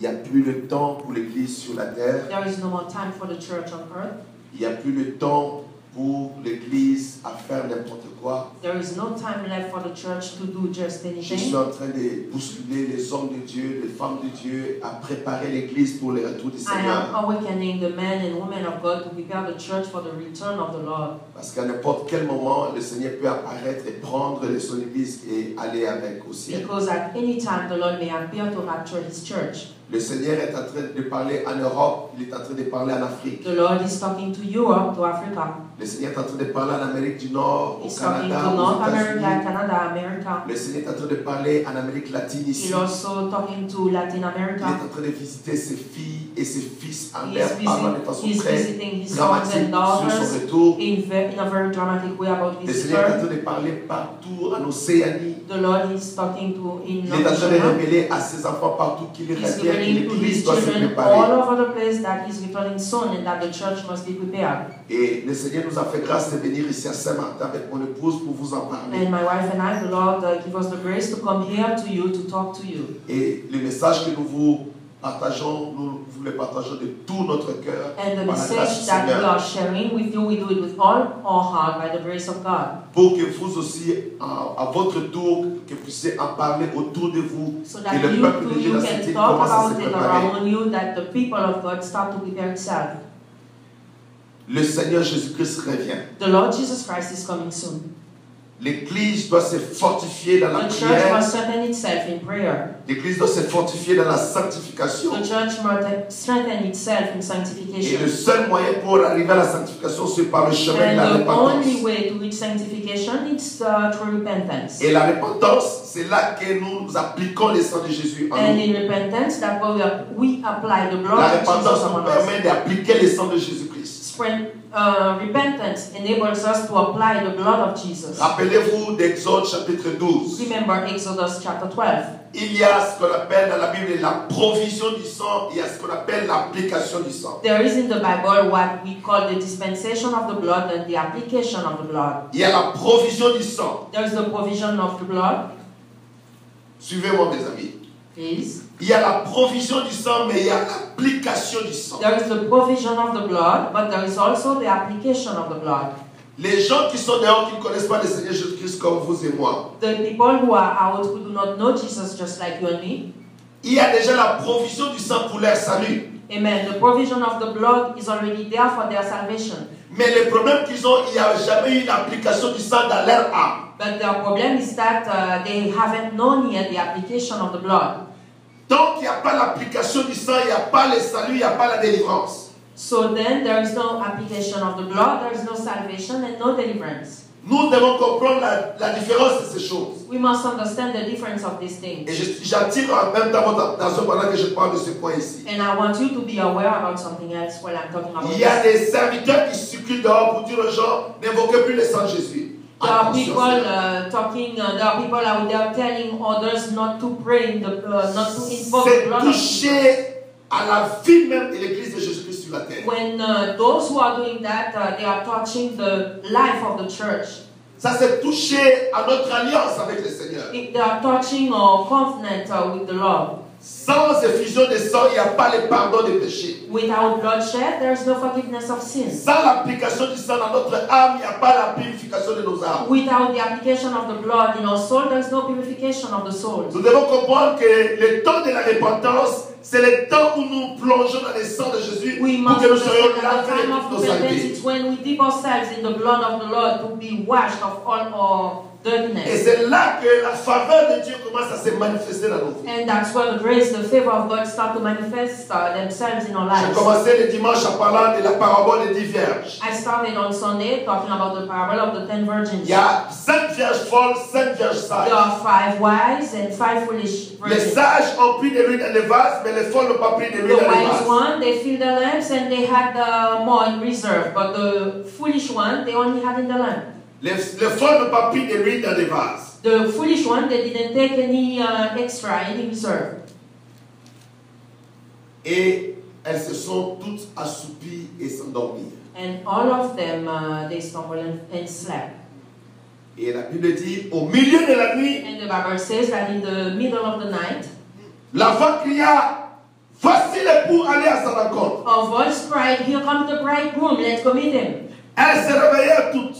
n'y a plus de temps pour l'Église sur la terre. There is no more time for the church on earth. Il n'y a plus de temps pour l'Église à faire n'importe quoi. There is no time left for the church to do just Je anything. suis en train de bousculer les hommes de Dieu, les femmes de Dieu à préparer l'Église pour le retour du I Seigneur. am awakening the men and women of God to prepare the church for the return of the Lord. Parce qu'à n'importe quel moment, le Seigneur peut apparaître et prendre son Église et aller avec au ciel. Because at any time the Lord may appear to rapture His church. Le Seigneur est en train de parler en Europe, il est en train de parler en Afrique. The Lord is talking to Europe, to Africa. Le Seigneur est en train de parler en Amérique du Nord, au He's talking Canada, to North aux America, États-Unis. Canada, America. Le Seigneur est en train de parler en Amérique latine ici. He's also talking to Latin Il est America. en train de visiter ses filles et ses fils en He's l'air, parlant de façon he's très visiting his sons dramatique and sur son daughters retour. in a very dramatic way about Le his Seigneur est en return. train de parler partout en Océanie. The Lord is talking to in Il est en train de Oceania. révéler à ses enfants partout qu'il He's revient et revealing to l'Église his doit se children préparer. all over the place that He's returning soon and that the church must be prepared. Et le Seigneur nous a fait grâce de venir ici à Saint-Martin avec mon épouse pour vous en parler. And my wife and I, the Lord give us the grace to come here to you, to talk to you. Et le message que nous vous partageons, nous vous le partageons de tout notre cœur. And the par la grâce message du that we Seigneur. are sharing with you, we do it with all our heart by the grace of God. Pour que vous aussi, à votre tour, que puissiez en parler autour de vous, So que that le you peuple too, de Dieu you dans can cette île talk commence à se about it préparer. around you, that the people of God start to prepare itself. Le Seigneur Jésus-Christ revient. The Lord Jesus Christ is coming soon. L'Église doit se fortifier dans la The church prière. must strengthen itself in prayer. L'Église doit se fortifier dans la sanctification. The church must strengthen itself in Et sanctification. le seul moyen pour arriver à la sanctification, c'est par le chemin de la And the only repentance. way to reach sanctification is through repentance. Et la repentance, c'est là que nous appliquons le sang de Jésus en And nous. in repentance, that we apply the La blood of repentance Jesus nous upon us. permet d'appliquer le sang de Jésus-Christ. Repentance enables us to apply the blood of Jesus. Rappelez-vous d'Exode chapitre 12. Remember Exodus chapter 12. Il y a ce qu'on appelle dans la Bible la provision du sang, il y a ce qu'on appelle l'application du sang. There is in the Bible what we call the dispensation of the blood and the application of the blood. Il y a la provision du sang. There is the provision of the blood. Suivez-moi mes amis. Please. Il y a la provision du sang, mais il y a l'application du sang. There is the provision of the blood, but there is also the application of the blood. Les gens qui sont dehors, qui ne connaissent pas le Seigneur Jésus-Christ comme vous et moi, The people who are out who do not know Jesus just like you and me, il y a déjà la provision du sang pour leur salut. amen, the provision of the blood is already there for their salvation. Mais le problème qu'ils ont, il n'y a jamais eu l'application du sang dans leur âme. But their problem is that they haven't known yet the application of the blood. Tant qu'il n'y a pas l'application du sang, il n'y a pas le salut, il n'y a pas la délivrance. So then there is no application of the blood, there is no salvation and no deliverance. Nous devons comprendre la différence de ces choses. We must understand the difference of these things. Et j'attire en même temps votre attention pendant que je parle de ce point ici. And I want you to be aware about something else while I'm talking about Il y a this. des serviteurs qui circulent dehors pour dire aux gens, n'invoquez plus le sang de Jésus. There are Attention, people c'est there are people out there telling others not to pray in the not to invoke the c'est blood of toucher à la vie même de l'Église de Jésus-Christ sur la terre. When those who are doing that, they are touching the life of the church. Ça c'est toucher à notre alliance avec le Seigneur. If they are touching our covenant with the Lord. Sans effusion de sang, il n'y a pas le pardon des péchés. Without bloodshed, there is no forgiveness of sins. Sans l'application du sang dans notre âme, il n'y a pas la purification de nos âmes. Without the application of the blood in our soul, there is no purification of the soul. Nous devons comprendre que le temps de la repentance, c'est le temps où nous plongeons dans le sang de Jésus We pour must que nous soyons understand that the lavés time de of toutes nos repentance saletés. is when we dip ourselves in the blood of the Lord to be washed of all our Et dirtiness. c'est là que la faveur de Dieu commence à se manifester dans nos vies. And that's where the grace, the favor of God start to manifest themselves in our J'ai lives. commencé le dimanche en parlant de la parabole des 10 vierges. I started on Sunday talking about the parable of the 10 virgins. Il y a 5 vierges folles, 5 vierges sages. There are 5 wise and 5 foolish Les virgins. sages ont pris de l'huile dans les vases, mais les folles n'ont pas pris de l'huile The dans les wise vases. one, they filled the lamps and they had more in reserve. But the foolish one, they only had in the lamp. Les folles n'ont pas pris de l'huile dans les vases. The foolish one, they didn't take any extra, any reserve. Et elles se sont toutes assoupies et s'endormirent. And all of them, they stumbled and slept. Et la Bible dit, au milieu de la nuit, And the Bible says that in the middle of the night, la voix cria, voici l'époux, allez à sa rencontre. A voice cried, "Here comes the bridegroom, let's go meet him." Elles se réveillèrent toutes.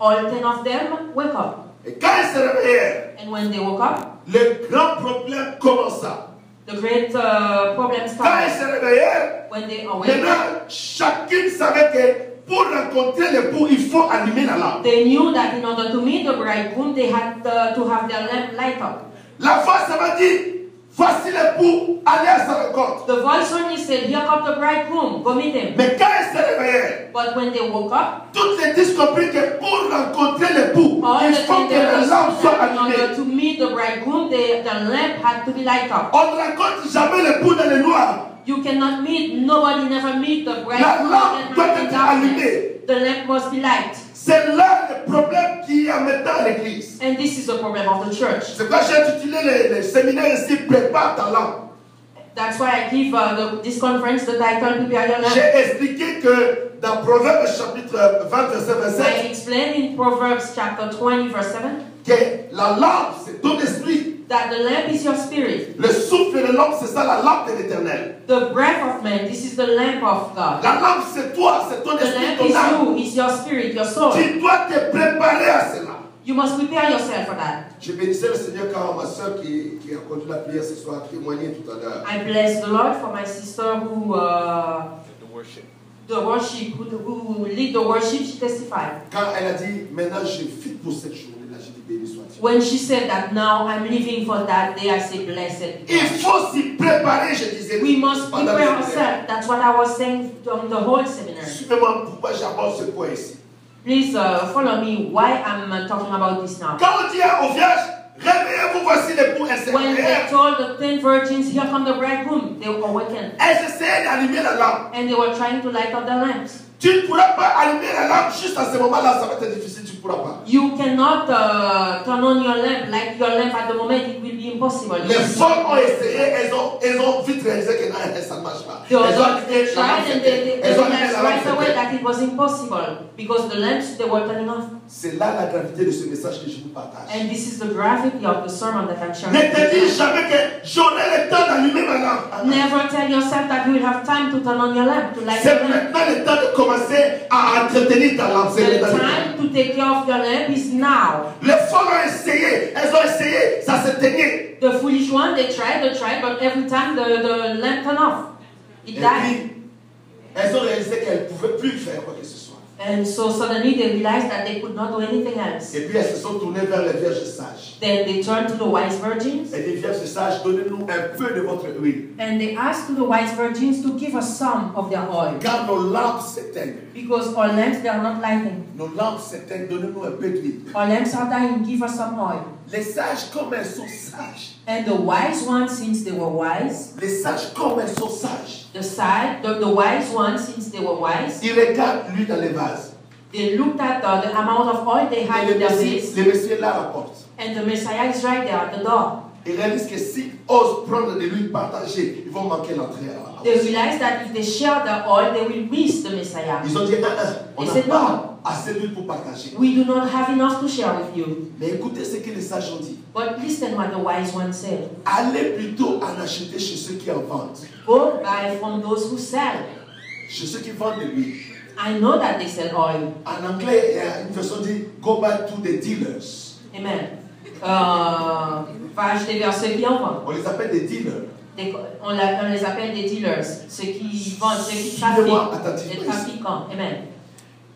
All 10 of them wake up. Et quand elles se réveillèrent, And when they woke up, le grand problème commença. the great problem Quand elles started. se réveillèrent, When they awakened, maintenant, chacune savait que pour rencontrer l'époux, il faut allumer la lampe. they knew that in order to meet the bridegroom, they had to have their lamp light up. La voix, ça m'a dit, voici l'époux, allez à sa rencontre. The voice only said, "Here comes the bridegroom, go meet him." Mais quand elles se réveillèrent, But when they woke up, toutes les 10 comprirent que pour rencontrer l'époux, all il the faut que la lampe soit that in order allumée. to meet the bridegroom, the lamp had to be light up. On ne rencontre jamais l'époux dans le noir. You cannot meet, nobody never meet the bridegroom lampe doit in être darkness. allumée. The lamp must be light. C'est là le problème qu'il y a maintenant à l'église. And this is the problem of the church. C'est pourquoi j'ai intitulé le séminaire ici, Prépare ta lampe. That's why I give this conference the title, Prepare Your Lamp. J'ai expliqué que dans Proverbes chapitre 20, verset I 27, explained in Proverbs chapter 20, verse 7, que la lampe, c'est ton esprit. that the lamp is your spirit. Le souffle de l'homme, c'est ça, la lampe de l'éternel. The breath of man, this is the lamp of God. La lampe, c'est toi, c'est ton The esprit, lamp ton is âme. you, is your spirit, your soul. Tu dois te préparer à cela. You must prepare yourself for that. Je bénissais le Seigneur quand ma soeur qui a conduit la prière ce soir a témoigné tout à l'heure. I bless the Lord for my sister who The worship. who lead the worship. She testified Quand elle a dit, maintenant je vis pour cette journée-là, j'ai dit, béni soit-il. when she said that now I'm living for that day. I say blessed. be Il God. faut s'y préparer, je disais. We must pendant prepare le séminaire. ourselves. That's what I was saying on the whole seminar. Suivez-moi pourquoi j'aborde ce point ici. Please follow me. Why I'm talking about this now? Quand on dit aux vierges, réveillez-vous, voici l'époux, elles se When they réveillèrent. told the 10 virgins, "Here come the bridegroom," they awakened Elles essayaient d'allumer la lampe. and they were trying to light up the lamps. Tu ne pourras pas allumer la lampe juste à ce moment-là, ça va être difficile, tu ne pourras pas. You cannot turn on your lamp, light your lamp at the moment. It will be impossible. Les folles ont essayé, elles ont vite réalisé que non, ça ne marche pas. They Elles ont also allumé la lampe, tried and they elles ont allumé realized la lampe. right away that it was impossible because the lamps they were turning off. C'est là la gravité de ce message que je vous partage. And this is the gravity of the sermon that I'm sharing. Ne te dis jamais que j'aurai le temps d'allumer ma lampe. Never tell yourself that you will have time to turn on your lamp, to light C'est your lamp. maintenant le temps de commencer à entretenir ta lampe. C'est The le temps. time to take care of your lamp is now. Les folles ont essayé, elles ont essayé, ça se teignait. The foolish one, they tried, but every time the lamp turned off. It Et died. puis, elles ont réalisé qu'elles ne pouvaient plus faire quoi que ce soit. And so suddenly they realized that they could not do anything else. Et puis elles se sont tournées vers les vierges sages. Then they turned to the wise virgins Et les vierges sages, donnez-nous un peu de votre huile. and they asked to the wise virgins to give us some of their oil. Car nos lampes s'éteignent. Because our lamps, they are not lighting. Nos lampes s'éteignent, donnez-nous un peu d'huile. Our lamps are dying, give us some oil. Les sages, comme elles sont sages. And the wise ones, since they were wise, Les sages, comme elles sont sages. the wise ones, since they were wise, Ils regardent l'huile dans les vases. they looked at the amount of oil they had Et in their vase, le Messie est là à la porte. and the Messiah is right there at the door. Ils réalisent que s'ils osent prendre de l'huile partagée, ils vont manquer l'entrée à la They realized that if they share the oil, they will miss the Messiah. Ils ont dit, on They n'a said, pas assez d'huile pour partager. We do not have enough to share with you. Mais écoutez ce que les sages ont dit. But listen what the wise one said. Allez plutôt en acheter chez ceux qui en vendent. Go buy from those who sell. Chez ceux qui vendent de l'huile. I know that they sell oil. En anglais, il y a une version dit, go buy to the dealers. Amen. Va acheter vers ceux qui en vendent. On les appelle des dealers. On les appelle des dealers. Ceux qui vendent, ceux qui Suivez-moi trafiquent. attentivement Les trafiquants. Amen.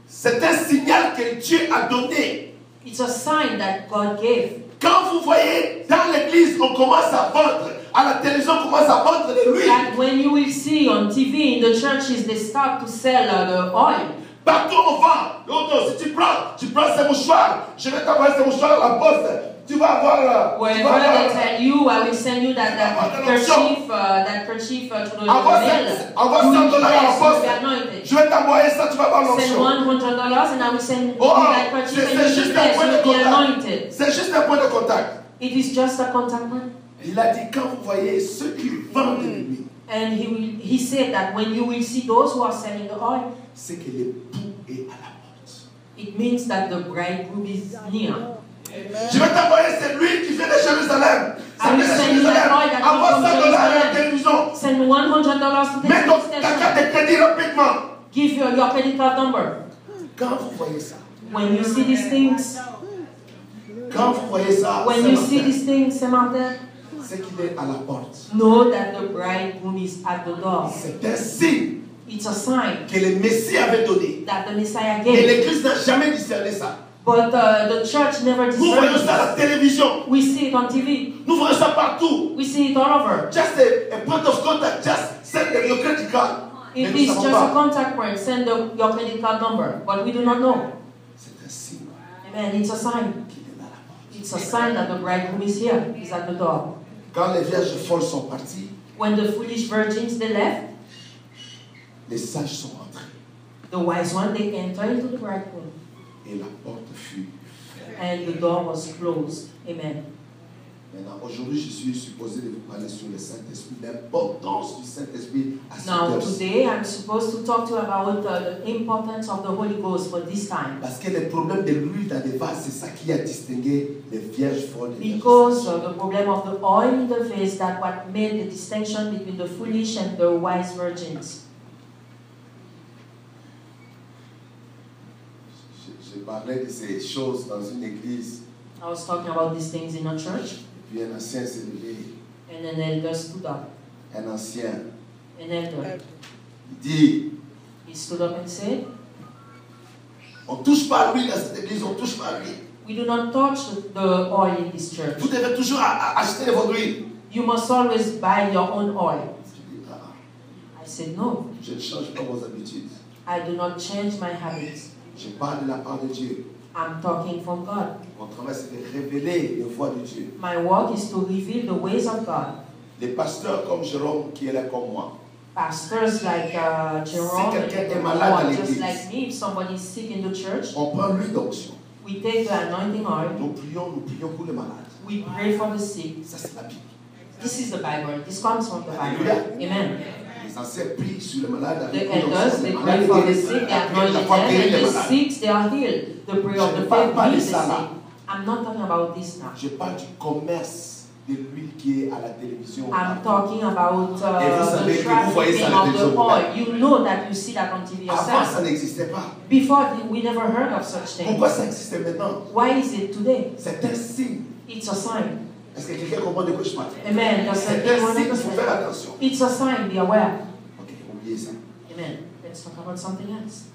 C'est un signal que Dieu a donné. It's a sign that God gave. Quand vous voyez dans l'église, on commence à vendre. À la télévision, on commence à vendre de l'huile. That when you will see on TV in the churches, they start to sell the oil. Partout on vend. L'autre, si tu prends ces mouchoirs, je vais t'envoyer ces mouchoirs à la poste. Tu vas avoir. Wherever they tell you, I will send you that kerchief to the Envoie mail. $100 à la poste. You will be anointed. Je vais t'envoyer ça, tu vas avoir Send l'onction. $100 and I will send you Oh, that kerchief c'est and you juste will un bless, point you de will be contact. anointed. C'est juste un point de contact. It is just a contact man. Il a dit, quand vous voyez ceux qui vendent de l'huile, And he said that when you will see those who are selling the oil, c'est que l'époux est à la porte. it means that the bridegroom is near. Je vais t'envoyer cette huile qui vient de Jérusalem. Ça Are you vient de sending that boy Jérusalem. that Envoie comes from $100 à la Jerusalem? télévision. Send $100 to the Mets ta station. carte de crédit rapidement. Give your credit card number. Quand vous voyez ça, When you see these things, quand vous voyez ça, when you see these things, Samantha, c'est qu'il est à la porte. know that the bridegroom is at the door. C'est un signe It's a sign que le Messie avait donné. that the Messiah Et gave. l'Église n'a jamais discerné ça. But the church never Nous voyons discerned ça à la this. télévision. We see it on TV. Nous voyons ça partout. We see it all over. Just a point of contact. Just send your credit card. Mais It nous is savons just a pas. contact point. Send your credit card number. But we do not know. C'est un signe Amen. It's a sign. qu'il est à la porte. It's a sign that the bridegroom is here. He's at the door. Quand les vierges folles sont parties, When the foolish virgins they left, les sages sont entrés. the wise one they enter into the bridegroom, Et la porte fut fermée. and the door was closed. Amen. Maintenant, aujourd'hui, je suis supposé de vous parler sur le Saint-Esprit, l'importance du Saint-Esprit à cette Now heure-ci. today I'm supposed to talk to you about the importance of the Holy Ghost for this time. Parce que le problème de l'huile dans les vases, c'est ça qui a distingué les vierges folles des vierges Because sages. the problem of the oil in the vase, that what made the distinction between the foolish and the wise virgins. Je parlais de ces choses dans une église, I was talking about these things in a church, puis un ancien s'est levé, and an elder stood up. un ancien, An elder, il dit, he stood up and said, on ne touche pas à l'huile dans cette église, on ne touche pas à l'huile. "We do not touch the oil in this church. Vous devez toujours acheter votre huile. You must always buy your own oil." Je dis, ah, I said, "No, je ne change pas vos habitudes. I do not change my habits. Je parle de la part de Dieu. I'm talking from God. Mon travail, c'est de révéler les voies de Dieu. My work is to reveal the ways of God." Les pasteurs comme Jérôme, qui est là comme moi, Pastors like Jerome, quelqu'un est and malade à just l'église, like me, if somebody is sick in the church, on prend l'huile d'onction. we take the anointing oil, Nous prions pour les malades. we pray for the sick. Ça, c'est la Bible. This is the Bible. This comes from the Bible. Amen. Les anciens prient sur les malades The avec l'huile elders, d'onction. they Les pray malades for the guérissent. sick, they La anoint foi them, guérit and les the malades. sick, they are healed. The prayer of Je the ne parle faith pas de heals the ça là. sick. I'm not talking about this now. Je parle du commerce de l'huile qui est à la télévision. I'm talking about Et vous savez the que vous voyez ça trafficking à la of the télévision oil. You know that you see that on TV Avant, yourself. ça n'existait pas. Before, we never heard of such things. Pourquoi ça existe maintenant? Why is it today? C'est un signe. It's a sign. Est-ce que quelqu'un comprend de quoi je parle? Amen. Does C'est anyone un signe, il faut faire understand? attention. It's a sign. Be aware. Ok, oubliez ça. Amen. Let's talk about something else.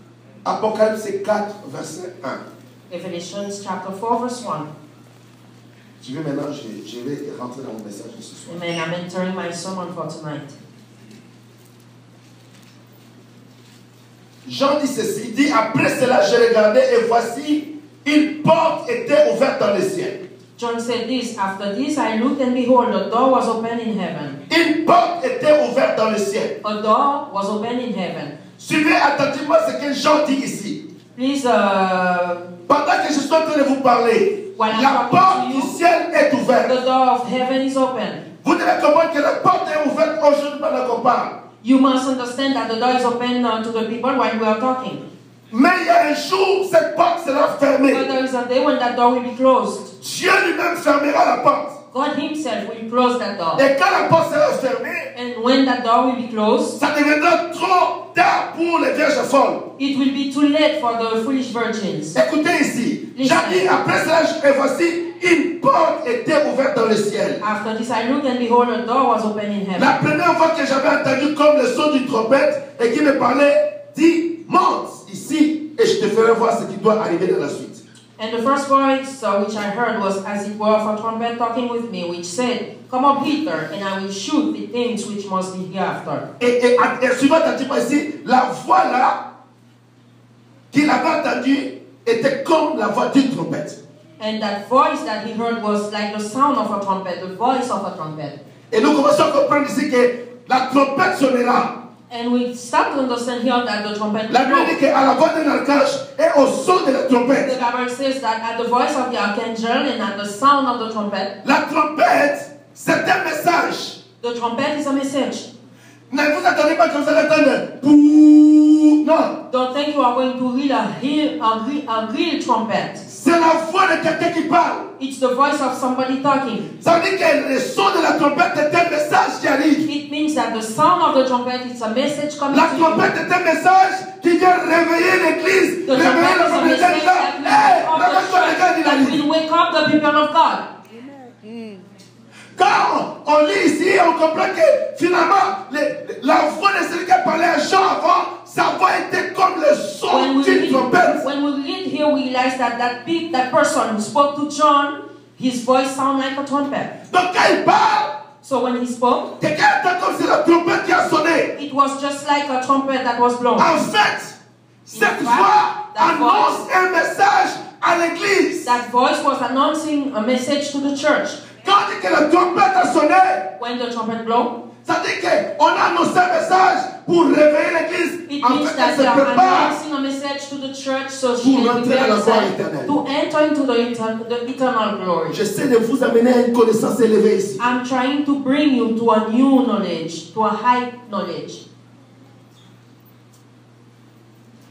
Apocalypse 4, verset 1. Revelations chapter 4, verse 1. Je vais maintenant, je vais rentrer dans mon message de ce soir. Amen. I'm entering my sermon for tonight. Jean dit ceci, il dit, après cela, je regardais et voici, une porte était ouverte dans le ciel. John said this, after this I looked and behold, a door was open in heaven. Une porte était ouverte dans le ciel. A door was open in heaven. Suivez attentivement ce que Jean dit ici. Please, Pendant que je suis en train de vous parler, While I'm la talking porte to du you, ciel est ouverte. the door of heaven is open. Vous devez comprendre que la porte est ouverte aujourd'hui pendant qu'on parle. You must understand that the door is open to the people while we are talking. Mais il y a un jour, cette porte sera fermée. But there is a day when that door will be closed. Dieu lui-même fermera la porte. God himself will close that door. Et quand la porte sera fermée, And when that door will be closed, ça deviendra trop tard pour les vierges folles. it will be too late for the foolish virgins. Écoutez ici. Listen. Jean dit, après cela, et voici, une porte était ouverte dans le ciel. After this I looked and behold, a door was open in heaven. La première fois que j'avais entendu comme le son d'une trompette et qui me parlait, dit, monte ici et je te ferai voir ce qui doit arriver dans la suite. And the first voice which I heard was as it were of a trumpet talking with me, which said, "Come up hither, and I will shoot the things which must be hereafter." Et suivant attentivement ici, la voix là qu'il avait entendue était comme la voix d'une trompette. And that voice that he heard was like the sound of a trumpet, the voice of a trumpet. Et nous commençons à comprendre ici que la trompette sonnera. And we start to understand here that the trumpet La will Bible dit blow. qu'à la voix d'un archange et au son de la The trompette, Bible says that at the voice of the archangel and at the sound of the trumpet, la trompette, c'est un message. the trumpet is a message. Ne vous attendez pas que vous allez entendre pouh. Non. Don't think you are going to read a real trumpet. C'est la voix de quelqu'un qui parle. It's the voice of somebody talking. Ça veut dire que le son de la trompette est un message qui arrive. It means that the sound of the trumpet is a message coming La to trompette you. est un message qui vient réveiller l'église, The réveiller trumpet le is a peuple de message Dieu. Hey, réveille-toi, regarde, il that arrive. will wake up the people of God. Quand on lit ici, on comprend que finalement, la voix de celui qui a parlé à Jean avant, sa voix était comme le son d'une trompette. When we read here, we realize that that person who spoke to John, his voice sounded like a trumpet. Donc quand il parle, So when he spoke, quelqu'un entend comme c'est la trompette qui a sonné. it was just like a trumpet that was blown. En fait, cette voix annonce un message à l'église. That voice was announcing a message to the church. Quand on dit que la trompette a sonné, When the trumpet blew, ça dit qu'on a annoncé un message pour réveiller l'église. it En means fait, that elle they se are prépare. announcing a message to the church so she Pour can entrer dans prepare la gloire herself éternelle. to enter into the eternal glory. J'essaie de vous amener à une connaissance élevée ici. I'm trying to bring you to a new knowledge, to a high knowledge.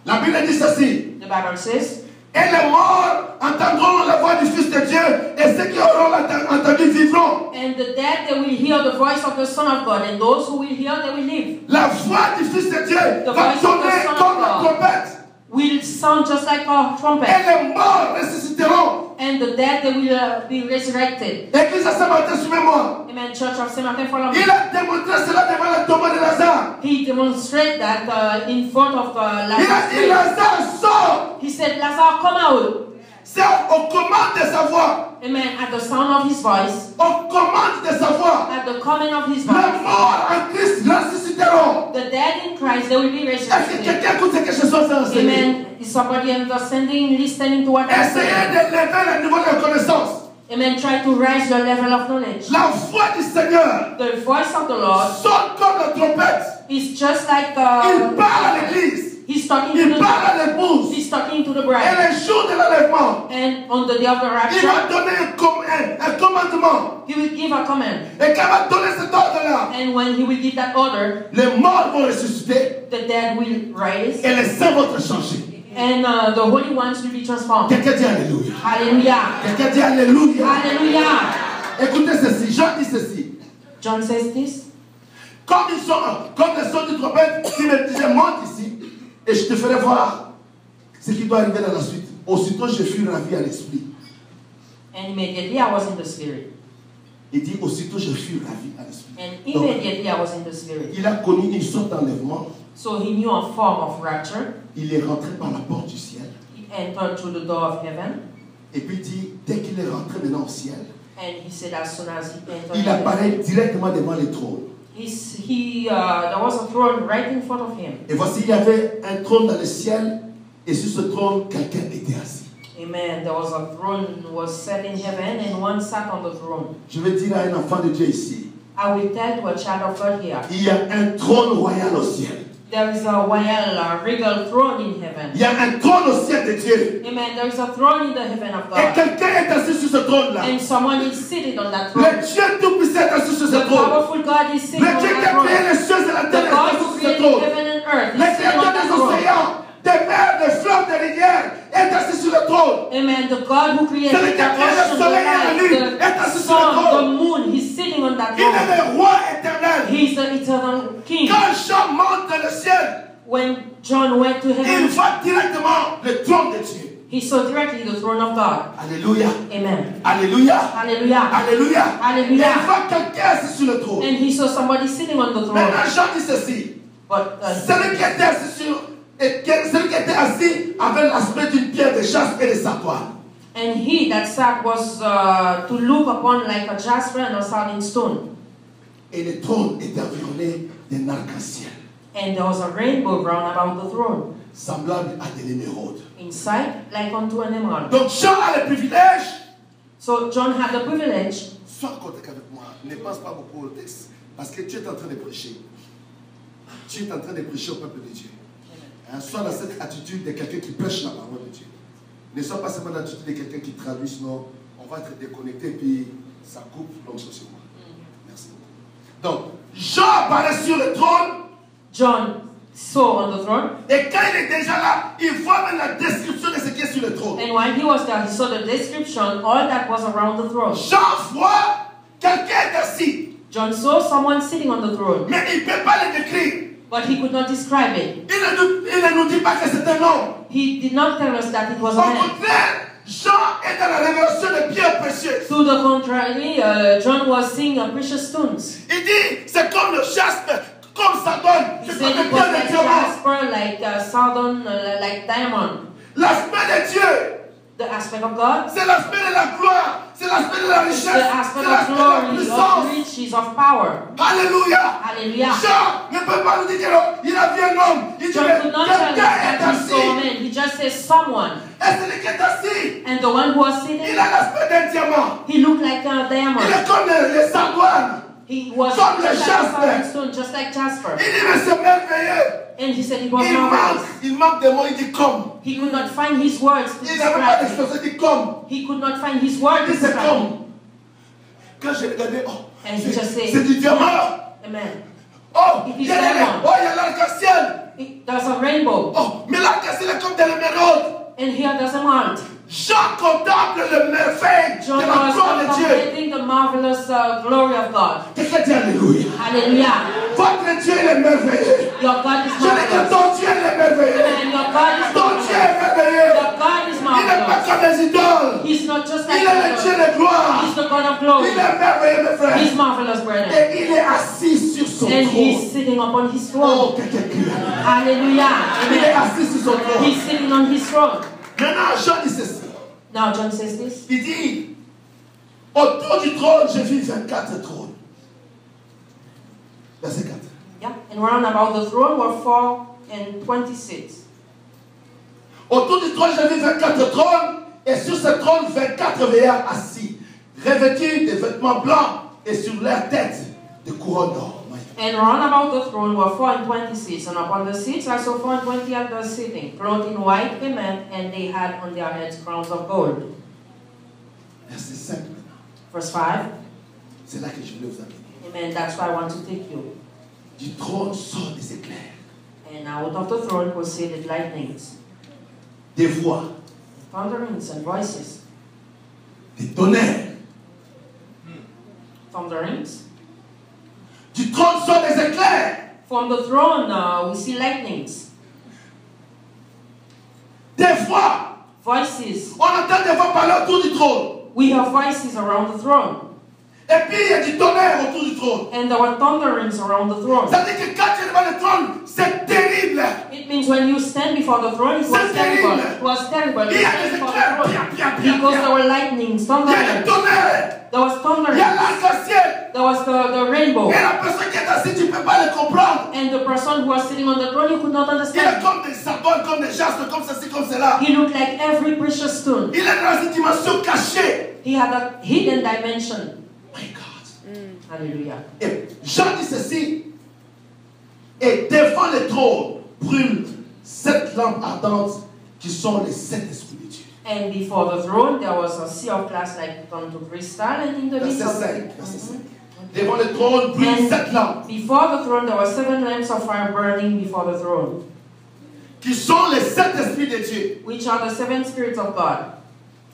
La Bible dit ceci. The Bible says, Et les morts entendront la voix du Fils de Dieu, et ceux qui auront entendu vivront. and the dead, they will hear the voice of the Son of God, and those who will hear, they will live. La voix du Fils de Dieu The va voice of the sonner Son of comme la God. trompette. Will sound just like a Et trumpet, les morts ressusciteront. and the dead, they will be resurrected. Église à Saint-Martin, suivez-moi. Amen. Church of Saint Martin, follow me. Il a démontré cela devant la tombe de Lazare. He demonstrated that in front of Il a dit, Lazarus. Lazare, sort. He said, Lazarus, come out. C'est au commande de sa voix. Amen. At the sound of his voice, Au commande de sa voix. at the command of his Les voice, morts en Christ ressusciteront. the dead in Christ, they will be Est-ce que resurrected. quelqu'un écoute ce que je suis en train d'enseigner? Amen. Is somebody understanding, listening to what I'm Essayez saying? de lever le niveau de la connaissance. Amen. Try to raise your level of knowledge. La voix du Seigneur The voice of the Lord sonne comme la trompette. is just like Il parle à l'église. he's talking to Il the parle à l'épouse. he's talking to the Et bride. le jour de l'enlèvement, And on the day of the il va rapture, donner un commandement. he will give a command. Et quand il va donner cet ordre-là, And when he will give that order, les morts vont ressusciter the dead will rise. et les saints vont être changés. And the holy ones will be transformed. Quelqu'un dit Alléluia. Hallelujah. Quelqu'un dit Alléluia. Hallelujah. Écoutez ceci, Jean dit ceci. John says this. Comme le son du trompette qui me disait monte ici et je te ferai voir ce qui doit arriver dans la suite. Aussitôt je fus ravi à l'esprit. And immediately I was in the spirit. Il dit aussitôt je fus ravi à l'esprit. And Donc, immediately I was in the spirit. il a connu une sorte d'enlèvement. So he knew a form of rapture. Il est rentré par la porte du ciel. He entered through the door of heaven. Et puis il dit dès qu'il est rentré maintenant au ciel, And he said as soon as he entered il heaven, apparaît directement devant le trône. there was a throne right in front of him. Et voici il y avait un trône dans le ciel et sur ce trône quelqu'un était assis. Amen. There was a throne was set in heaven and one sat on the throne. Je vais dire à un enfant de Dieu ici, I will tell to a child of God here. il y a un trône royal au ciel. There is a royal, regal throne in heaven. Il y a un trône au ciel de Dieu. Amen. There is a throne in the heaven of Et God. quelqu'un est assis sur ce trône-là. And someone is seated on that Le throne. Dieu tout-puissant est assis sur ce The trône. powerful God is sitting Le on Dieu qui that a créé throne. les cieux et la The terre est God assis who sur ce created trône. heaven and earth Le is sitting on créateur that des throne. océans, des mers, des fleuves, des rivières est assis sur le trône. Amen. The God who created Celui qui a the créé le ocean, the soleil et la lune light, est the assis sur le sun, the trône. moon, he's sitting on that Il est throne. le roi éternel. He's the eternal king. Quand Jean monte dans le ciel, When John went to il heaven, voit directement le trône de Dieu. he saw directly the throne of God. Alléluia. Amen. Alléluia. Hallelujah. Alléluia. Hallelujah. Et il voit quelqu'un assis sur le trône. And he saw somebody sitting on the throne. Maintenant, Jean dit ceci. But Celui qui était assis celui qui était assis avait l'aspect d'une pierre de chasse et de sartoine. and he that sat was to look upon like a jasper and a sardine stone. Et le trône était environné d'un arc-en-ciel, And there was a rainbow round about the throne. semblable à de l'émeraude. Inside, like unto an emerald. Donc Jean a le privilège. So John had the privilege. Sois en contact avec moi. Ne pense pas beaucoup au texte. Parce que tu es en train de prêcher. Tu es en train de prêcher au peuple de Dieu. Hein, sois dans cette attitude de quelqu'un qui prêche la parole de Dieu. Ne sois pas seulement dans l'attitude de quelqu'un qui traduit, sinon on va être déconnecté puis ça coupe l'onction sur moi. Merci beaucoup. Donc, Jean apparaît sur le trône. John saw on the throne. Et quand il est déjà là, il voit même la description de ce qui est sur le trône. And while he was there, he saw the description, all that was around the throne. Jean voit quelqu'un est assis, John saw someone sitting on the throne, mais il ne peut pas le décrire. but he could not describe it. Il ne nous dit pas que c'est un homme. He did not tell us that it was Au a man. contraire, Jean est dans la révélation de pierres précieuses. To the contrary, John was seeing precious stones. Il dit, c'est comme le jaspe, comme ça donne. He C'est said comme it le was pierre de like diamant. jasper, like sardine, like diamond. L'aspect de Dieu, The aspect of God, c'est l'aspect de la gloire, c'est l'aspect de la richesse, the c'est aspect of l'aspect de la glory, puissance. of riches, of power. Alléluia. Hallelujah. Jean ne peut pas nous dire qu'il a vu un homme. Il dit, John could not tell us quelqu'un est that he saw a assis. man. He just says someone. Et celui qui est assis, And the one who was il sitting, a l'aspect d'un diamant. he looked like a Il diamond. est comme les sardoines. He was Comme le just like a jasper. sardine stone, just like Jasper. Il dit, mais c'est merveilleux. And he said it was marvelous. Il manque des mots, il dit comme. He could not find his words to Il n'avait pas describe it. d'expression, il dit comme. He could not find his words Il to dit c'est describe it. comme. Quand j'ai regardé, oh, And he just said, c'est du diamant. Amen. Oh, It il is y a diamond. l'arc-en-ciel. There's a rainbow. Oh, mais l'arc-en-ciel est comme de l'émeraude. And here there's a mount. Jean contemple le merveille John de la was gloire de Dieu. contemplating the marvelous glory of God. Quelqu'un dit Alléluia. Hallelujah. Votre Dieu il est merveilleux. Your God is Je dis que marvelous. ton Dieu il est merveilleux. And your God is Ton Dieu marvelous. est merveilleux. Your God is Il n'est pas marvelous. comme les idoles. He's not just Il like est le Dieu God. de gloire. He's the God of glory. Il est merveilleux, mes frères. He's marvelous, brethren. Et il est assis sur son And trône. he's sitting upon his Oh, throne. quelqu'un crie. Hallelujah. Il est Amen. assis sur son trône. He's sitting on his throne. Maintenant, Jean dit ceci. Now John says this. Il dit, autour du trône, j'ai vu 24 trônes. Verset 4. Yeah. And round about the throne were 4 and 26. Autour du trône, j'ai vu 24 trônes, et sur ce trône, 24 veillards assis, revêtus de vêtements blancs, et sur leur tête, de couronnes d'or. And round about the throne were 4 and 26, and upon the seats I saw 4 and 20 elders sitting, clothed in white raiment, and they had on their heads crowns of gold. Verset 5. Verse 5. C'est là que je voulais vous amener. Amen. That's why I want to take you. Du trône sort des éclairs, And out of the throne proceeded lightnings, des voix, thunderings and voices. des tonnerres. Thunderings. Du trône sort des éclairs, From the throne we see lightnings. des voix. Voices. On entend des voix parler autour du trône. We have voices around the throne. Et puis il y a du tonnerre autour du trône. And there were thunderings around the throne. Ça veut dire que quand tu es devant le trône, c'est terrible. It means when you stand before the throne, it was C'est terrible. terrible. It was terrible. You Il y a stand des before éclairs, the throne. pia, pia, pia, Because pia. there were lightnings, Il y a des thunderings. tonnerres. There was Il y a thunderings. l'arc-en-ciel. There was the rainbow. Et la personne qui est assise, tu ne peux pas le comprendre. And the person who was sitting on the throne, you could not Il est understand. comme des sardoines, comme des jastres, comme ceci, comme cela. He looked like every precious stone. Il est dans une dimension cachée. He had a hidden dimension. My God. Hallelujah. Et Jean dit ceci. Et devant le trône brûlent 7 lampes ardentes qui sont les 7 esprits de Dieu. And before the throne, there was a sea of glass like unto crystal, and in the midst Verset of 5. Verset 5. Devant le trône brûlent 7 lampes before the throne, there were 7 lamps of fire burning before the throne, qui sont les 7 esprits de Dieu. which are the 7 spirits of God.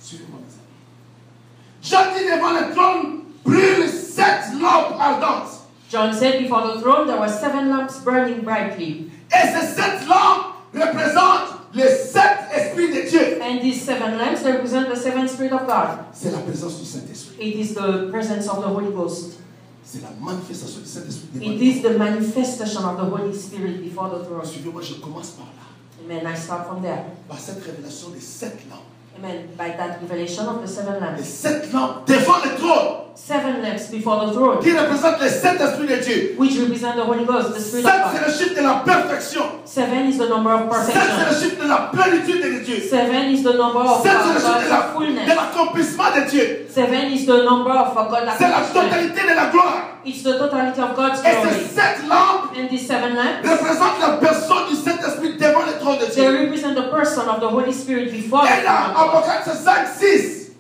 Suivez-moi, mes amis. Jean dit devant le trône brûlent 7 lampes ardentes. John said before the throne, there were 7 lamps burning brightly. Et ces 7 lampes représentent les 7 esprits de Dieu. And these 7 lamps represent the 7 Spirit of God. C'est la présence du Saint-Esprit. It is the presence of the Holy Ghost. C'est la manifestation du Saint-Esprit. It is the manifestation of the Holy Spirit before the throne. Suivez-moi, je commence par là. Amen. I start from there. Par cette révélation des 7 lampes. Amen. By that revelation of the 7 Les lamps. 7 lampes devant le trône 7 lamps before the throne, qui représentent les 7 esprits de Dieu. which represent the Holy Ghost, the 7 Spirit of c'est God. le chiffre de la perfection. 7 is the number of 7 c'est le perfection. chiffre de la plénitude de Dieu. 7 is the number of 7 c'est le chiffre God's de fullness. l'accomplissement de Dieu. 7 is the number of God's C'est la accomplishment. totalité de la gloire. It's the totality of God's Et glory. ces 7 lampes And these 7 lamps, représentent la personne du Saint-Esprit devant le trône de they Dieu. represent the person of the Holy Spirit before the Et throne dans of God. Apocalypse 5, 6,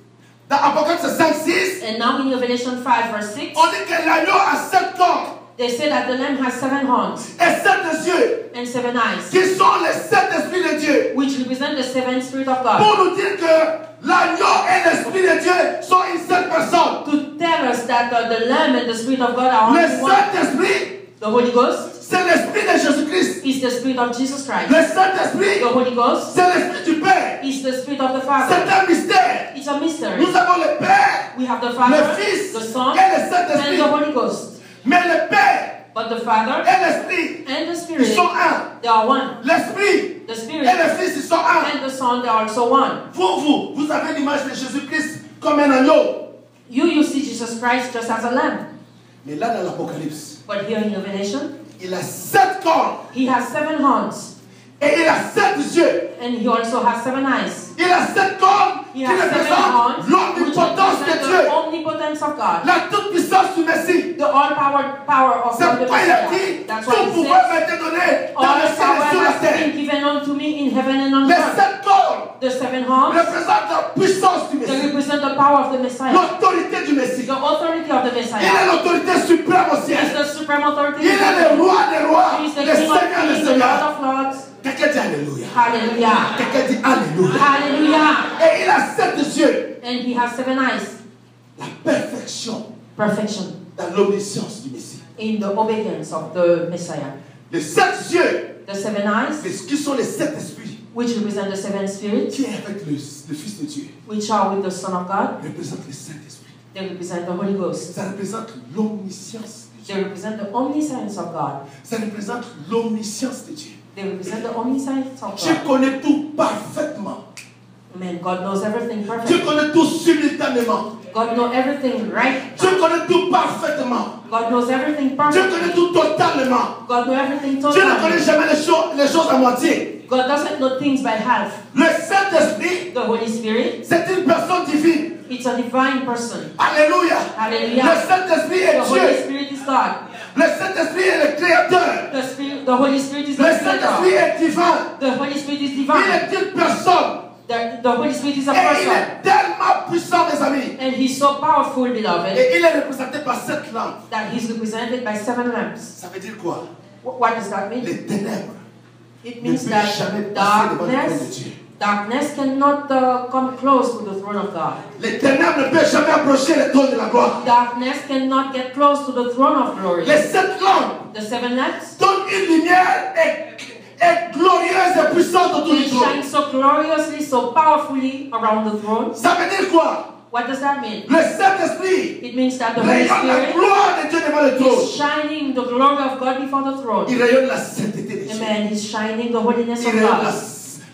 dans Apocalypse 5, 6, And now in Revelation 5 verse 6, on dit que l'agneau a 7 cornes. they say that the lamb has 7 horns. Et 7 7 yeux, and 7 eyes, qui sont les 7 esprits de Dieu, which represent the 7 Spirit of God. pour nous dire que l'agneau et l'esprit de Dieu sont une seule personne. To tell us that the Lamb and the Spirit of God are Le only one. Saint-Esprit, The Holy Ghost c'est l'esprit de Jésus-Christ. is the Spirit of Jesus Christ. Le Saint-Esprit, The Holy Ghost c'est l'esprit du Père. is the Spirit of the C'est Father. un mystère. It's a mystery. Nous avons le Père, We have the le Father, Fils the Son, et le and Saint-Esprit. the Holy Ghost. Mais le Père But the Father et l'Esprit, and the ils Spirit, sont un. they are one. L'Esprit The et Spirit le Fils, ils sont un. and the Son, they are also one. Vous avez l'image de Jésus-Christ comme un agneau. You see Jesus Christ just as a lamb. Mais là, dans l'Apocalypse, But here in Revelation, il a 7 cornes he has 7 horns. et il a 7 yeux. And he also has 7 eyes. Il a 7 cornes He qui has 7 représentent horns, which l'omnipotence de represent Dieu, the omnipotence of God. la toute-puissance du Messie. The all-power of C'est God the pourquoi il a Messiah. dit, That's why tout he pouvoir says, m'a été donné dans all le ciel et sur power la has terre. been given unto me in heaven and on Les earth. 7 cornes The 7 horns, représentent la puissance du they Messie, represent the power of the Messiah. l'autorité du Messie. The authority of the Il est Messiah. l'autorité suprême au He is ciel. the supreme authority. Il est le roi des rois, He is the le King of Seigneur des kings, the Lord seigneurs. of lords. Quelqu'un dit Alléluia. Hallelujah. Quelqu'un dit Alléluia. Hallelujah. Et il a 7 yeux. And he has 7 eyes. La perfection Perfection dans l'omniscience du Messie. in the obedience of the Messiah. Les 7 yeux, The 7 eyes, qui sont les 7 esprits, which represent the 7 spirits, qui est avec le Fils de Dieu, which are with the Son of God, représentent les Saint-Esprit. they represent the Holy Ghost. Ça représente l'omniscience de They Dieu. represent the omniscience of God. Ça représente l'omniscience de Dieu. They represent the omniscience of Dieu God. connaît tout parfaitement. Amen. God knows everything Dieu perfectly. connaît tout simultanément. God knows everything right. Dieu connaît tout parfaitement. God knows everything Dieu connaît perfectly. tout totalement. God knows everything Dieu ne connaît totally. jamais les choses à moitié. God doesn't know things by half. Le Saint-Esprit, The Holy Spirit, c'est une personne divine. it's a divine person. Alléluia. Le Hallelujah. Saint-Esprit est The Holy Dieu. Spirit is God. Le Saint-Esprit est le Créateur. The Holy Spirit is the Le Saint-Esprit Creator. est divin. The Holy Spirit is Il divine. est une personne. The Holy Spirit is a Et il person. est tellement puissant, mes amis. And he's so powerful, beloved, Et il est représenté par 7 lampes. that he's represented by 7 lamps. Ça veut dire quoi? What does that mean? Les ténèbres It ne means peuvent that jamais passer devant le trône de darkness, Dieu. darkness cannot come close to the throne of God. Les ténèbres ne peuvent jamais approcher le trône de la gloire. Darkness cannot get close to the throne of glory. Les 7 lampes The 7 lamps, donnent une lumière et glorieuse et puissante autour they du trône. shine so gloriously, so powerfully around the throne. Ça veut dire quoi? What does that mean? Le Saint-Esprit It means that the Holy rayonne la Spirit gloire de Dieu devant le trône. is shining the glory of God before the throne. Il rayonne la sainteté de Dieu. Amen. He's shining the holiness Il of rayonne God.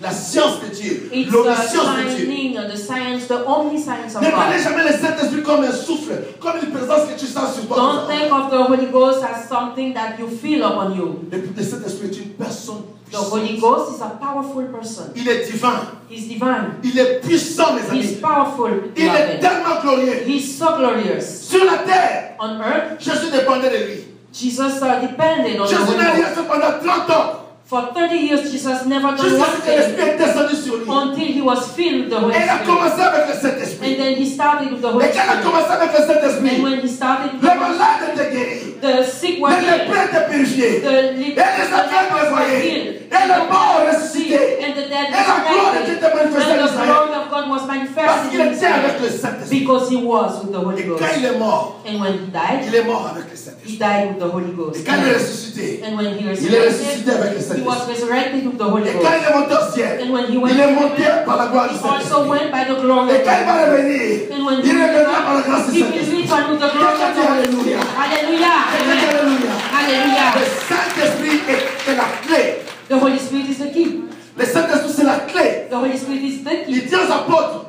la science de Dieu. It's L'omniscience de Dieu. shining the science, the omniscience of Ne prenez God. jamais le Saint-Esprit comme un souffle, comme une présence que tu sens sur toi. Don't think of the Holy Ghost as something that you feel upon you. Le Saint-Esprit est une personne The Holy puissante. Ghost is a powerful person. Il est divin. He's divine. Il est puissant, mes He's amis. powerful, Il est beloved. tellement glorieux. He's so glorious. Sur la terre, On earth, Jésus dépendait de lui. Jesus depended on the Jésus Holy n'a rien Ghost. fait pendant 30 ans. For 30 years, Jesus never done Jusqu'à one ce que l'Esprit thing est descendu sur lui. until he was filled with the Holy Et il a Spirit. commencé avec le And Saint-Esprit. then he started with the Holy Et quand il a Spirit. commencé avec le And Saint-Esprit, when he started with le the Holy malade Spirit, était guéri. the sick were Les healed. lépreux étaient purifiés. The Et les aveugles lepers were voyaient. healed. Et les morts ressuscités. And the dead Et la gloire de Dieu était manifestée and en the Israël. glory of God was Parce manifested qu'il in était avec Israel le Saint-Esprit. because he was with the Holy Et Ghost. quand il est mort, And when he died, il est mort avec le he Saint-Esprit. died with the Holy Et Ghost. quand il est ressuscité, And when he il est ressuscité avec le resurrected, he was Saint-Esprit. resurrected with the Holy Et quand Ghost. il est monté au ciel, And when he went il est to monté heaven, par la gloire du he also Saint-Esprit. went by the glory Et of quand il va God. revenir, And when il he reviendra par la grâce returned, du he will Saint-Esprit. return with the glory of the Holy Spirit. Hallelujah. Amen. Alléluia. Hallelujah. Le Saint-Esprit est la clé. The Holy Spirit is the key. Le Saint-Esprit, c'est la clé. The Holy Spirit is the Il key. dit aux apôtres,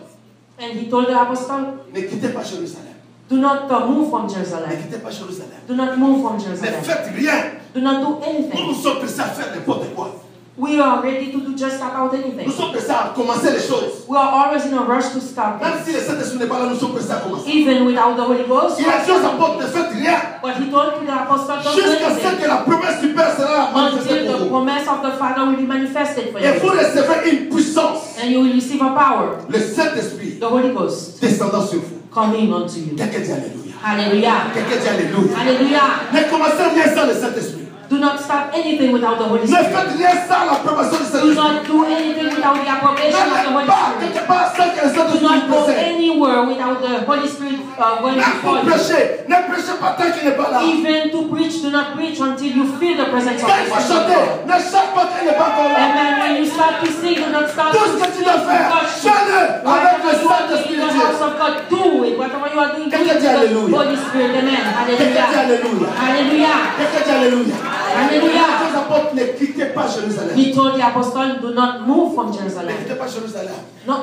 And he told the apostle, ne quittez pas Jérusalem. do not move from Ne Jerusalem. quittez pas Jérusalem. Do not move from Ne Jerusalem. faites rien. Do not do Nous anything. nous sommes pressés à faire n'importe quoi. We are ready to do just about Nous anything. sommes pressés à commencer les choses. We are always in a rush to start Même things. si le Saint-Esprit n'est pas là, nous sommes pressés à commencer. Even without the Holy Ghost. Il a dit aux apôtres, ne faites rien. But he told to the apostle, don't do Jusqu'à ce anything que la promesse du Père sera manifestée until pour the vous. promise of the Father will be manifested for Et vous you. recevez une puissance. And you will receive a power, Le Saint-Esprit the Holy Ghost, descendant sur vous. coming unto you. Quelqu'un dit Alléluia. Hallelujah. Quelqu'un dit Alléluia. Hallelujah. Ne commencez rien sans le Saint-Esprit. Do not start anything without the Holy Ne Spirit. faites rien sans l'approbation du Do Saint-Esprit. not do anything without the approbation of the N'allez Holy pas Spirit. quelque part sans que le Do Saint-Esprit not vous go précède. anywhere without the Holy Spirit going Même before pour you. prêcher, ne prêchez pas tant qu'il n'est pas là. Even to preach, do not preach until you feel the presence of Quand the il faut Spirit. chanter, ne chante pas qu'il n'est pas encore là. Amen. When you start to sing, do not start Tout to ce que tu sing. dois faire, fais-le avec Whatever le you are doing Saint-Esprit in de the Dieu. house of God, do it. Whatever you are doing, do it Quelqu'un with dit Alléluia. the Holy Spirit. Amen. Quelqu'un dit Hallelujah. Alléluia. Hallelujah. Quelqu'un dit Alléluia. Hallelujah. Les apôtres ne quittaient pas Jérusalem. He told the apostle, do not move from Ne Jerusalem. quittez pas Jérusalem.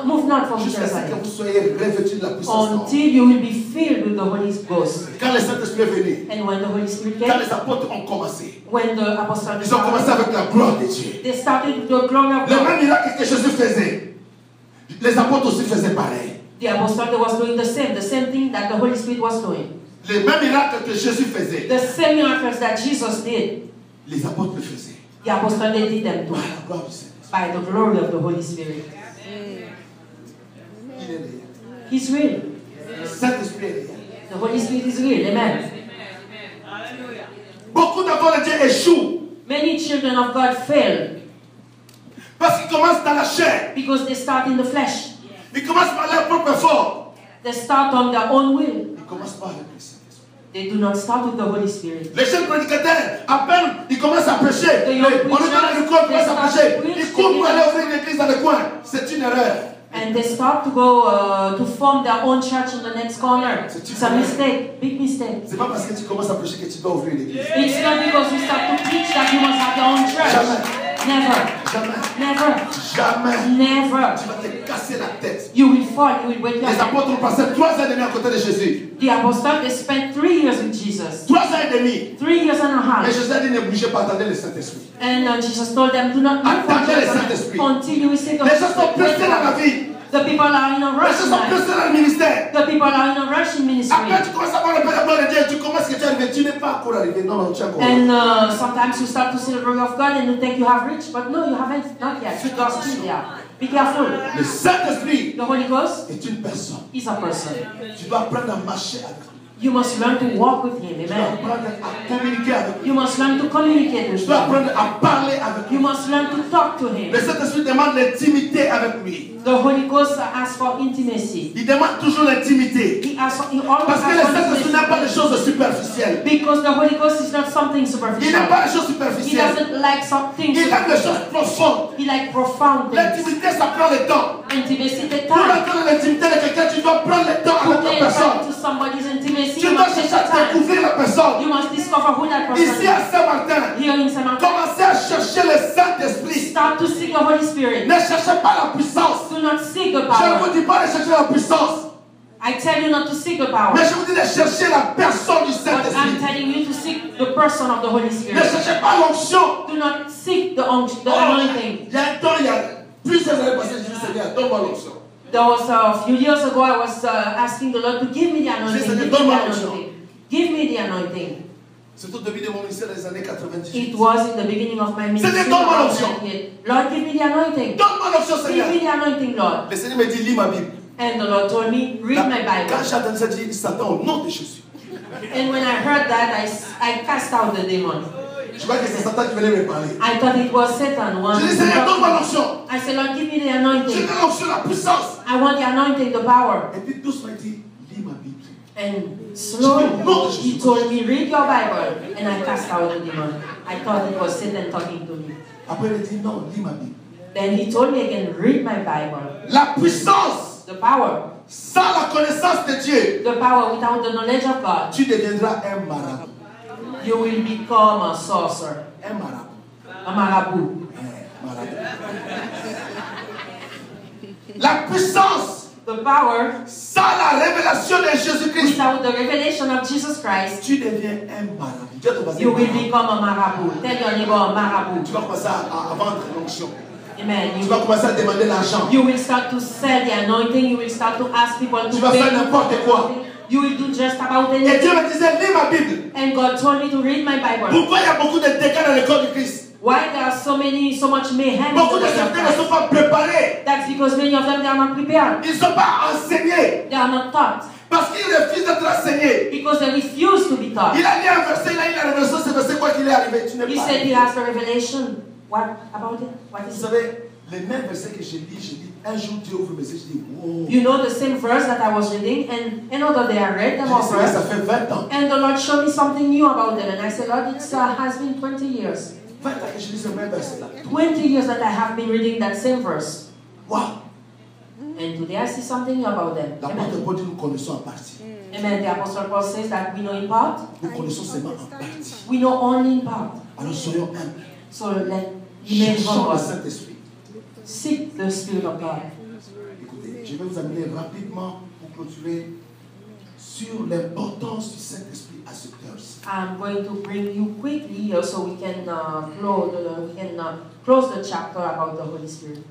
Move not from Jusqu'à ce que Jerusalem. vous soyez revêtus de la puissance. Until you will be filled with the Holy Ghost. Quand le Saint-Esprit est venu, And when the Holy Spirit quand came, les apôtres ont commencé, when the apostles ils ont commencé avec la gloire de Dieu. they started with the glory of Le God. même miracle que Jésus faisait, les apôtres aussi faisaient pareil. The apostle was doing the same thing that the Holy Spirit was doing. Les mêmes miracles que Jésus faisait, The same miracles that Jesus did, les apôtres le faisaient. the apostle they did them too, Par la gloire du Saint-Esprit. by the glory of the Holy Spirit. Il est réel. He's real. Le Saint-Esprit est réel. The Holy Spirit is real. Amen. Beaucoup d'enfants de Dieu échouent Many children of God fail parce qu'ils commencent dans la chair. because they start in the flesh. Ils commencent par leur propre effort. They start on their own will. Ils commencent pas avec le Saint-Esprit. They do not start with the Holy Spirit. Les jeunes prédicateurs, à peine ils commencent à prêcher. The young On lui donne le micro, ils commencent à prêcher. preachers, Ils courent pour aller ouvrir une église dans le coin. C'est une erreur. And they start to go to form their own church in the next corner. It's a mistake, big mistake. C'est pas parce que tu commences à prêcher que tu dois ouvrir une église. It's not because you start to preach that you must have your own church. Jamais. Never, Jamais. never, Jamais. never. Tu vas te casser la tête. You will fall, you will break your Les head. apôtres ont passé 3 ans et demi à côté de Jésus. The apostles, they spent 3 years with Jesus. 3 ans et demi. 3 years and a Et half. Jésus a dit ne bougez pas, attendez le Saint-Esprit. And Jesus told them, do not move from Attendez le Jerusalem Saint-Esprit. until you receive the Les gens sont pressés dans la Spirit. vie. The people are in a Les rush gens sont now. pressés dans le ministère. The people are in a rush in ministry. Après, tu commences à voir le Père, la gloire de Dieu. Tu commences que tu es arrivé. Tu n'es pas encore arrivé. Non, non, tu es encore là. And sometimes you start to see the glory of God and you think you have reached, but no, you haven't, not yet. You are still there. Be careful. Le Saint-Esprit The Holy Ghost est une personne. is a person. Tu dois apprendre à marcher avec lui. You must learn to walk with Him. Tu dois Amen. apprendre à communiquer avec lui. You must learn to communicate with Tu dois Him. apprendre à parler avec You lui. must learn to talk to Him. Le Saint-Esprit demande l'intimité avec lui. The Holy Ghost asks for intimacy. Il demande toujours l'intimité. He always Parce que le asks for Saint-Esprit n'a pas des intimacy. choses superficielles. Because the Holy Ghost is not something Il superficial. n'aime pas les choses He superficielles. doesn't like something Il aime les choses superficial. profondes. He likes profound things. L'intimité, ça prend le temps. Intimacy takes Pour time. entrer dans l'intimité de quelqu'un, tu dois prendre le temps To avec la enter personne. into somebody's intimacy, Tu you dois must take chercher the à time. découvrir la personne. You must discover who that person Ici à is. Saint-Martin, Here in Saint Martin, commencez à chercher le Saint-Esprit. start to seek the Holy Spirit. Ne cherchez pas la puissance. Do not seek the Je ne power. vous dis pas de chercher la puissance, I tell you not to seek the power. mais je vous dis de chercher la personne du But I'm Saint-Esprit. telling you to seek the person of the Holy Ne Spirit. cherchez pas l'onction. Do not seek the Oh, anointing. il y a un temps, il y a plusieurs années passées, je dis Seigneur, donne-moi l'onction. There was a few years ago, I was asking the Lord to give me the anointing. Give me the anointing. Give me the anointing. C'est au début de mon ministère des années 98. It was in the beginning of my ministry. Seigneur, donne-moi l'onction. Lord, give me the anointing. Donne-moi l'onction, Give Seigneur. me the anointing, Lord. Le Seigneur me dit, lis ma Bible. And the Lord told me, read my Quand Bible. j'ai entendu ça, j'ai dit, Satan, au nom de Jésus. And when I heard that, I cast out the demon. Je crois que c'est Satan qui venait me parler. I thought it was Satan. Je dis, Seigneur, donne-moi l'onction. I said, Lord, give me the Je anointing. veux l'onction, la puissance. I want the anointing, the power. Et puis doucement, il dit, lis ma Bible. And slowly, he told me, read your Bible. And I cast out the demon. I thought it was Satan talking to me. Après, il dit, non, lis ma Bible. Then he told me again, read my Bible. La puissance, The power. sans la connaissance de Dieu, The power without the knowledge of God. tu deviendras un marabout. You will become a sorcerer. Un marabout. A marabout. Un marabout. La puissance, The power sans la révélation de Jésus-Christ, without the revelation of Jesus Christ. tu deviens un marabout. Dieu te va dire, You will become a marabout. Tell your neighbor a marabout. tu vas commencer à vendre l'onction. Amen. Tu vas commencer à demander l'argent. You will start to sell the anointing. You will start to ask people to Tu vas pay. faire n'importe quoi. You will do just about Et Dieu anything. me disait, lis ma Bible. And God told me to read my Bible. Pourquoi il y a beaucoup de dégâts dans le corps du Christ? Why there are so much mayhem in the Beaucoup de body of certains ne sont Christ? pas préparés. That's because many of them they are not prepared. Ils ne sont pas enseignés. They are not taught. Parce qu'il refuse d'être enseigné. Because they refuse to be taught. Il a lu un verset, il a eu la révélation, ce verset, quoi qu'il est arrivé. Tu n'es He pas. said he has the revelation. What about it? What Vous is it? savez, les mêmes versets que j'ai dis, un jour Dieu ouvre mes yeux, je dis, wow. You know the same verse that I was reading, and another day I read them J'ai dit, over. ça fait 20 ans. And the Lord showed me something new about them, and I said, Lord, it has been 20 years. 20 ans que je lis ce même verset là. 20 years that I have been reading that same verse. Wow. And today I see something new about them. L'apôtre Amen. Paul dit, nous connaissons en partie. Amen. The Apostle Paul says that we know in part. Nous connaissons seulement en partie. We know only in part. Alors soyons humbles. So let remain Cherchons le humble. Saint-Esprit. Seek the Spirit of God. Écoutez, je vais vous amener rapidement pour clôturer sur l'importance du Saint-Esprit à cette heure-ci. I'm going to bring you quickly here so we can close the chapter about the Holy Spirit.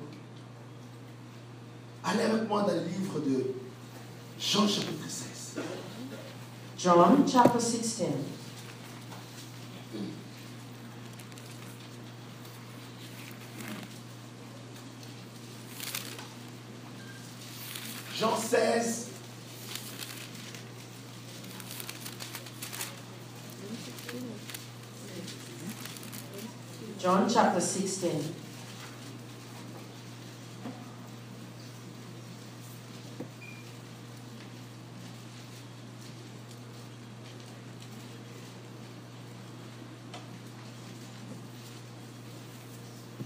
Allez avec moi dans le livre de Jean chapitre 16. John chapter 16. Jean 16. John chapter 16.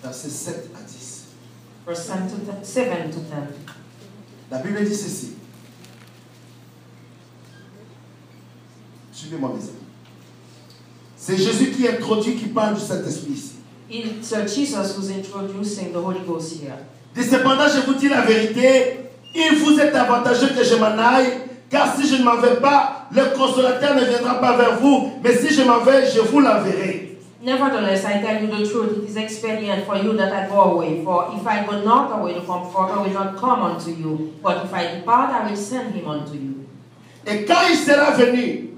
Versets 7 à 10. Verse 7 to 10. La Bible dit ceci. Suivez-moi mes amis. C'est Jésus qui introduit, qui parle du Saint-Esprit ici. It's Jesus who's introducing the Holy Ghost here. Et cependant, je vous dis la vérité, il vous est avantageux que je m'en aille, car si je ne m'en vais pas, le consolateur ne viendra pas vers vous, mais si je m'en vais, je vous l'enverrai. Nevertheless, I tell you the truth, it is expedient for you that I go away. For if I go not away, the Comforter will not come unto you. But if I depart, I will send him unto you. Et quand il sera venu,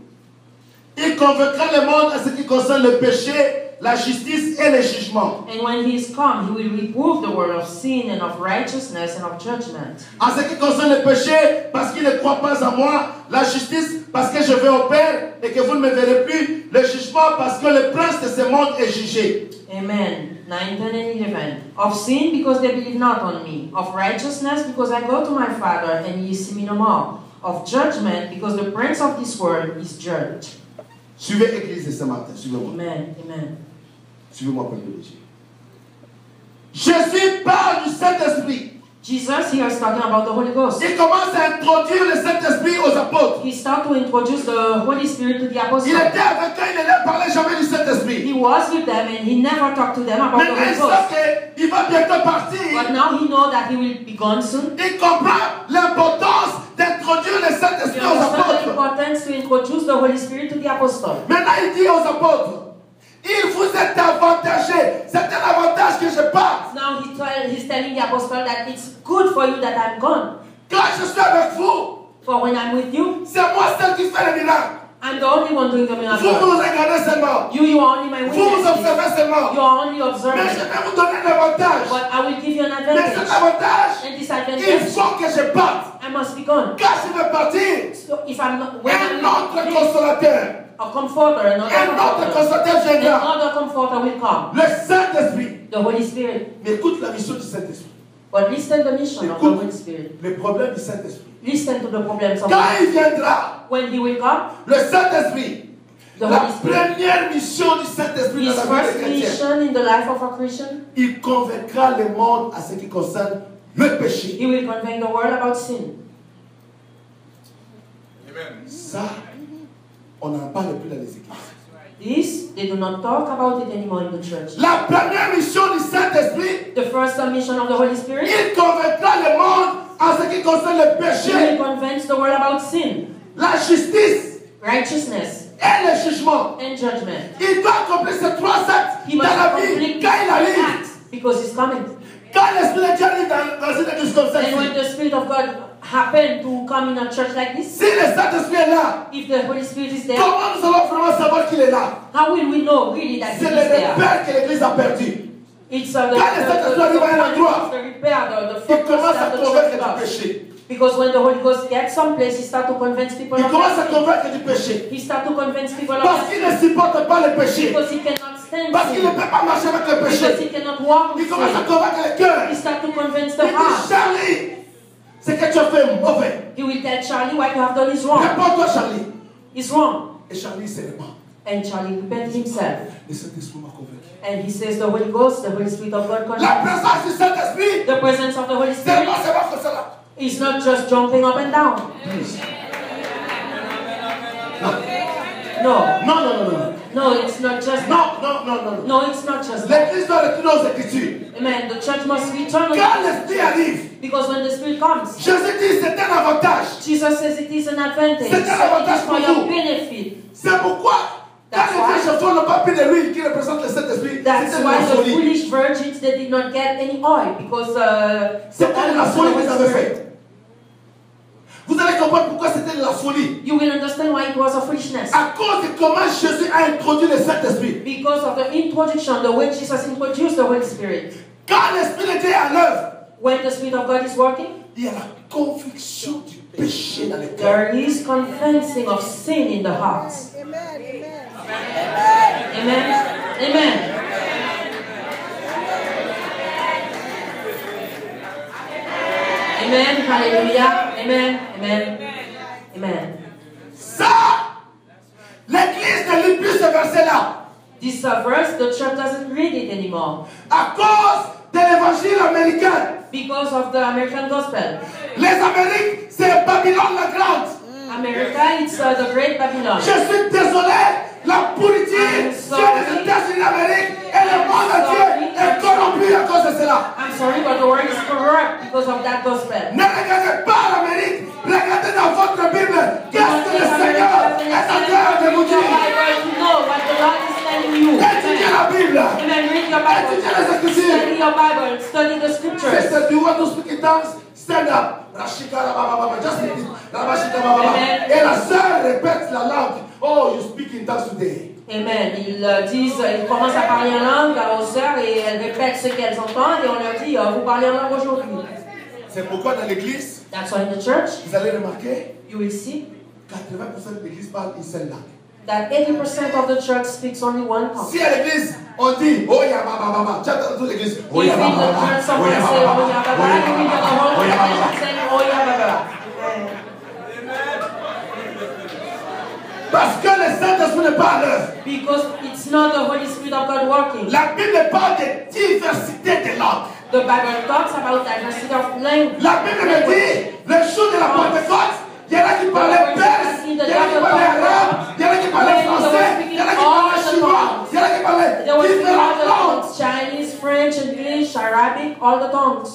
il convaincra le monde à ce qui concerne le péché, la justice et le jugement. And when he is come, he will reprove the world of sin and of righteousness and of judgment. En ce qui concerne le péché, parce qu'il ne croit pas en moi, la justice, parce que je vais au Père et que vous ne me verrez plus, le jugement, parce que le prince de ce monde est jugé. Amen. 9, 10, and 11. Of sin, because they believe not on me. Of righteousness, because I go to my Father, and ye see me no more. Of judgment, because the prince of this world is judged. Suivez l'église de ce matin, suivez-moi. Amen. Amen. Suivez-moi, peuple de Dieu. Jésus parle du Saint-Esprit. Jesus here is talking about the Holy Ghost. Il commence à introduire le Saint-Esprit aux apôtres. He started to introduce the Holy Spirit to the Il apostles. était avec eux, il ne leur parlait jamais du Saint-Esprit. He was with them and he never talked to them about the Maintenant, Holy il Ghost. sait qu'il va bientôt partir. But now he knows that he will be gone soon. Il comprend l'importance d'introduire le He Saint-Esprit aux understands the apôtres. importance to introduce the Holy Spirit to the apostles. Maintenant, il dit aux apôtres, il vous est avantagé. C'est un avantage que je passe. Now he's telling the apostles that it's good for you that I'm gone. Quand je suis avec vous, For when I'm with you, c'est moi seul qui fais le miracle. I'm the only one doing the Vous miracle. vous regardez seulement. You are only my Vous vous witness. observez seulement. You are only Mais observing. je vais vous donner un avantage. But I will give you an Mais cet advantage. avantage, And this il advantage, faut que je parte. I must be gone. Quand je vais partir, So if I'm not, when un I'm autre leave, consolateur, a comforter, un autre another consolateur viendra. comforter will come. Le Saint-Esprit. The Holy Spirit. Mais écoute la mission du Saint-Esprit. But listen to the mission of the Écoute Holy Spirit. le problème du Saint-Esprit. Listen to the problems of Quand il viendra, when he will come. le Saint-Esprit, The la Holy Spirit. première mission du Saint-Esprit His dans la vie first des chrétiens, mission in the life of a Christian, il convaincra le monde à ce qui concerne le péché. he will convince the world about sin. Ça, on n'en parle plus dans les églises. This, they do not talk about it anymore in the church. La première mission du Saint-Esprit, The first mission of the Holy Spirit, il convaincra le monde en ce qui concerne le he péché, will convince the world about sin, la justice righteousness, et le jugement. and judgment. Il doit accomplir ces trois actes He dans must la vie complete quand il arrive. acts because he's coming. Quand l'Esprit de Dieu arrive dans une église comme And celle-ci, when the Spirit of God happen to come in a church like this, si le Saint-Esprit est là, if the Holy Spirit is there, comment nous allons vraiment savoir qu'il est là? how will we know really that he C'est is le there? repère que l'Église a perdu. It's Quand le Saint-Esprit arrive à un endroit, the repair, the il focus commence à that the convaincre church du does. péché. Because when the Holy Ghost gets someplace, he starts to convince people Il of commence à that. convaincre du péché. He starts to convince people of Parce that. qu'il ne supporte pas le péché. Because he cannot stand Parce qu'il ne sin. peut pas marcher avec le Because he péché. cannot walk with Il commence à sin. convaincre le cœur. He starts to convince the Il dit, heart. Charlie, ce que tu as fait mauvais. He will tell Charlie what you have done is wrong. Réponds-toi, Charlie. It's wrong. Et Charlie se répand. And Charlie repents himself. Le Saint-Esprit m'a convaincu. And he says the Holy Ghost, the Holy Spirit of God La convinces. présence du Saint-Esprit, The presence of the Holy c'est Spirit pas seulement comme ça là. is not just jumping up and down. No. Non, non, non, non. No, it's not just that. Non, non, non, non. No, it's not just that. L'Église doit retourner aux Écritures. Amen. The church must return on Quand l'Esprit arrive, because when the Spirit comes, Jésus dit c'est un avantage. Jesus says it is an advantage. C'est un avantage It is for pour your vous. benefit. C'est pourquoi, quand That's les why- frères chansons n'ont pas pris de l'huile qui représente le Saint-Esprit, That's c'était de why la the folie. foolish virgins, they did not get any oil because C'était de la folie qu'ils avaient faite. Vous allez comprendre pourquoi c'était de la folie. You will understand why it was a foolishness. À cause de comment Jésus a introduit le Saint-Esprit. Because of the introduction, the way Jesus introduced the Holy Spirit. Quand l'Esprit de Dieu est à l'œuvre, When the Spirit of God is working, il y a la conviction du péché dans le cœur. there is convincing of sin in the hearts. Amen. Amen. Amen. Amen. Hallelujah. Amen. Amen. Amen. Ça, l'Église ne lit plus ce verset-là. This verse, the church doesn't read it anymore À cause de l'évangile américain. because of the American gospel. Les Amériques, c'est Babylone la Grande. America, it's the Great Babylon. Je suis désolé, la politique I'm des sorry. États-Unis d'Amérique et le monde entier est corrompu à cause de cela. I'm sorry, but the word is corrupt because of that gospel. Ne regardez pas l'Amérique, regardez dans votre Bible. Qu'est-ce que le Seigneur est en train de vous dire? You know what the Lord is telling you. Étudiez la Bible. Amen. Read your Bible. Étudiez les Écritures. Study your Bible. Study the scriptures. Sister, do you want to speak in tongues? Stand up. Rashika rabababa. Just speak it. Rabashika bababa. Amen. Et la sœur répète la langue. Oh, you speak in tongues today. Amen. Ils commencent à parler en langue aux sœurs et elles répètent ce qu'elles entendent et on leur dit, vous parlez en langue aujourd'hui. C'est pourquoi dans l'église, That's why in the church, vous allez remarquer, you will see 80% de l'église parle une seule langue. that 80% of the church speaks only one tongue. Si à l'église, on dit, oh ya bababa, tu entends toute l'église, oh If ya in the bababa, church oh someone ya say, oh bababa, yeah, oh baba, ya you will get the whole bababa, oh ya bababa. congregation saying, oh yeah, baba. Parce que le Saint-Esprit n'est pas à l'œuvre. Because it's not the Holy Spirit of God working. La Bible parle de diversité de langues. The Bible talks about diversity of language. La Bible me dit, le jour de la Pentecôte, il y en a qui parlaient perse, il y en a qui parlaient arabe, il y en a qui parlaient français, il y en a qui parlaient chinois, il y en a qui parlaient There were speaking all différentes the langues. tongues, Chinese, French, English, Arabic, all the tongues.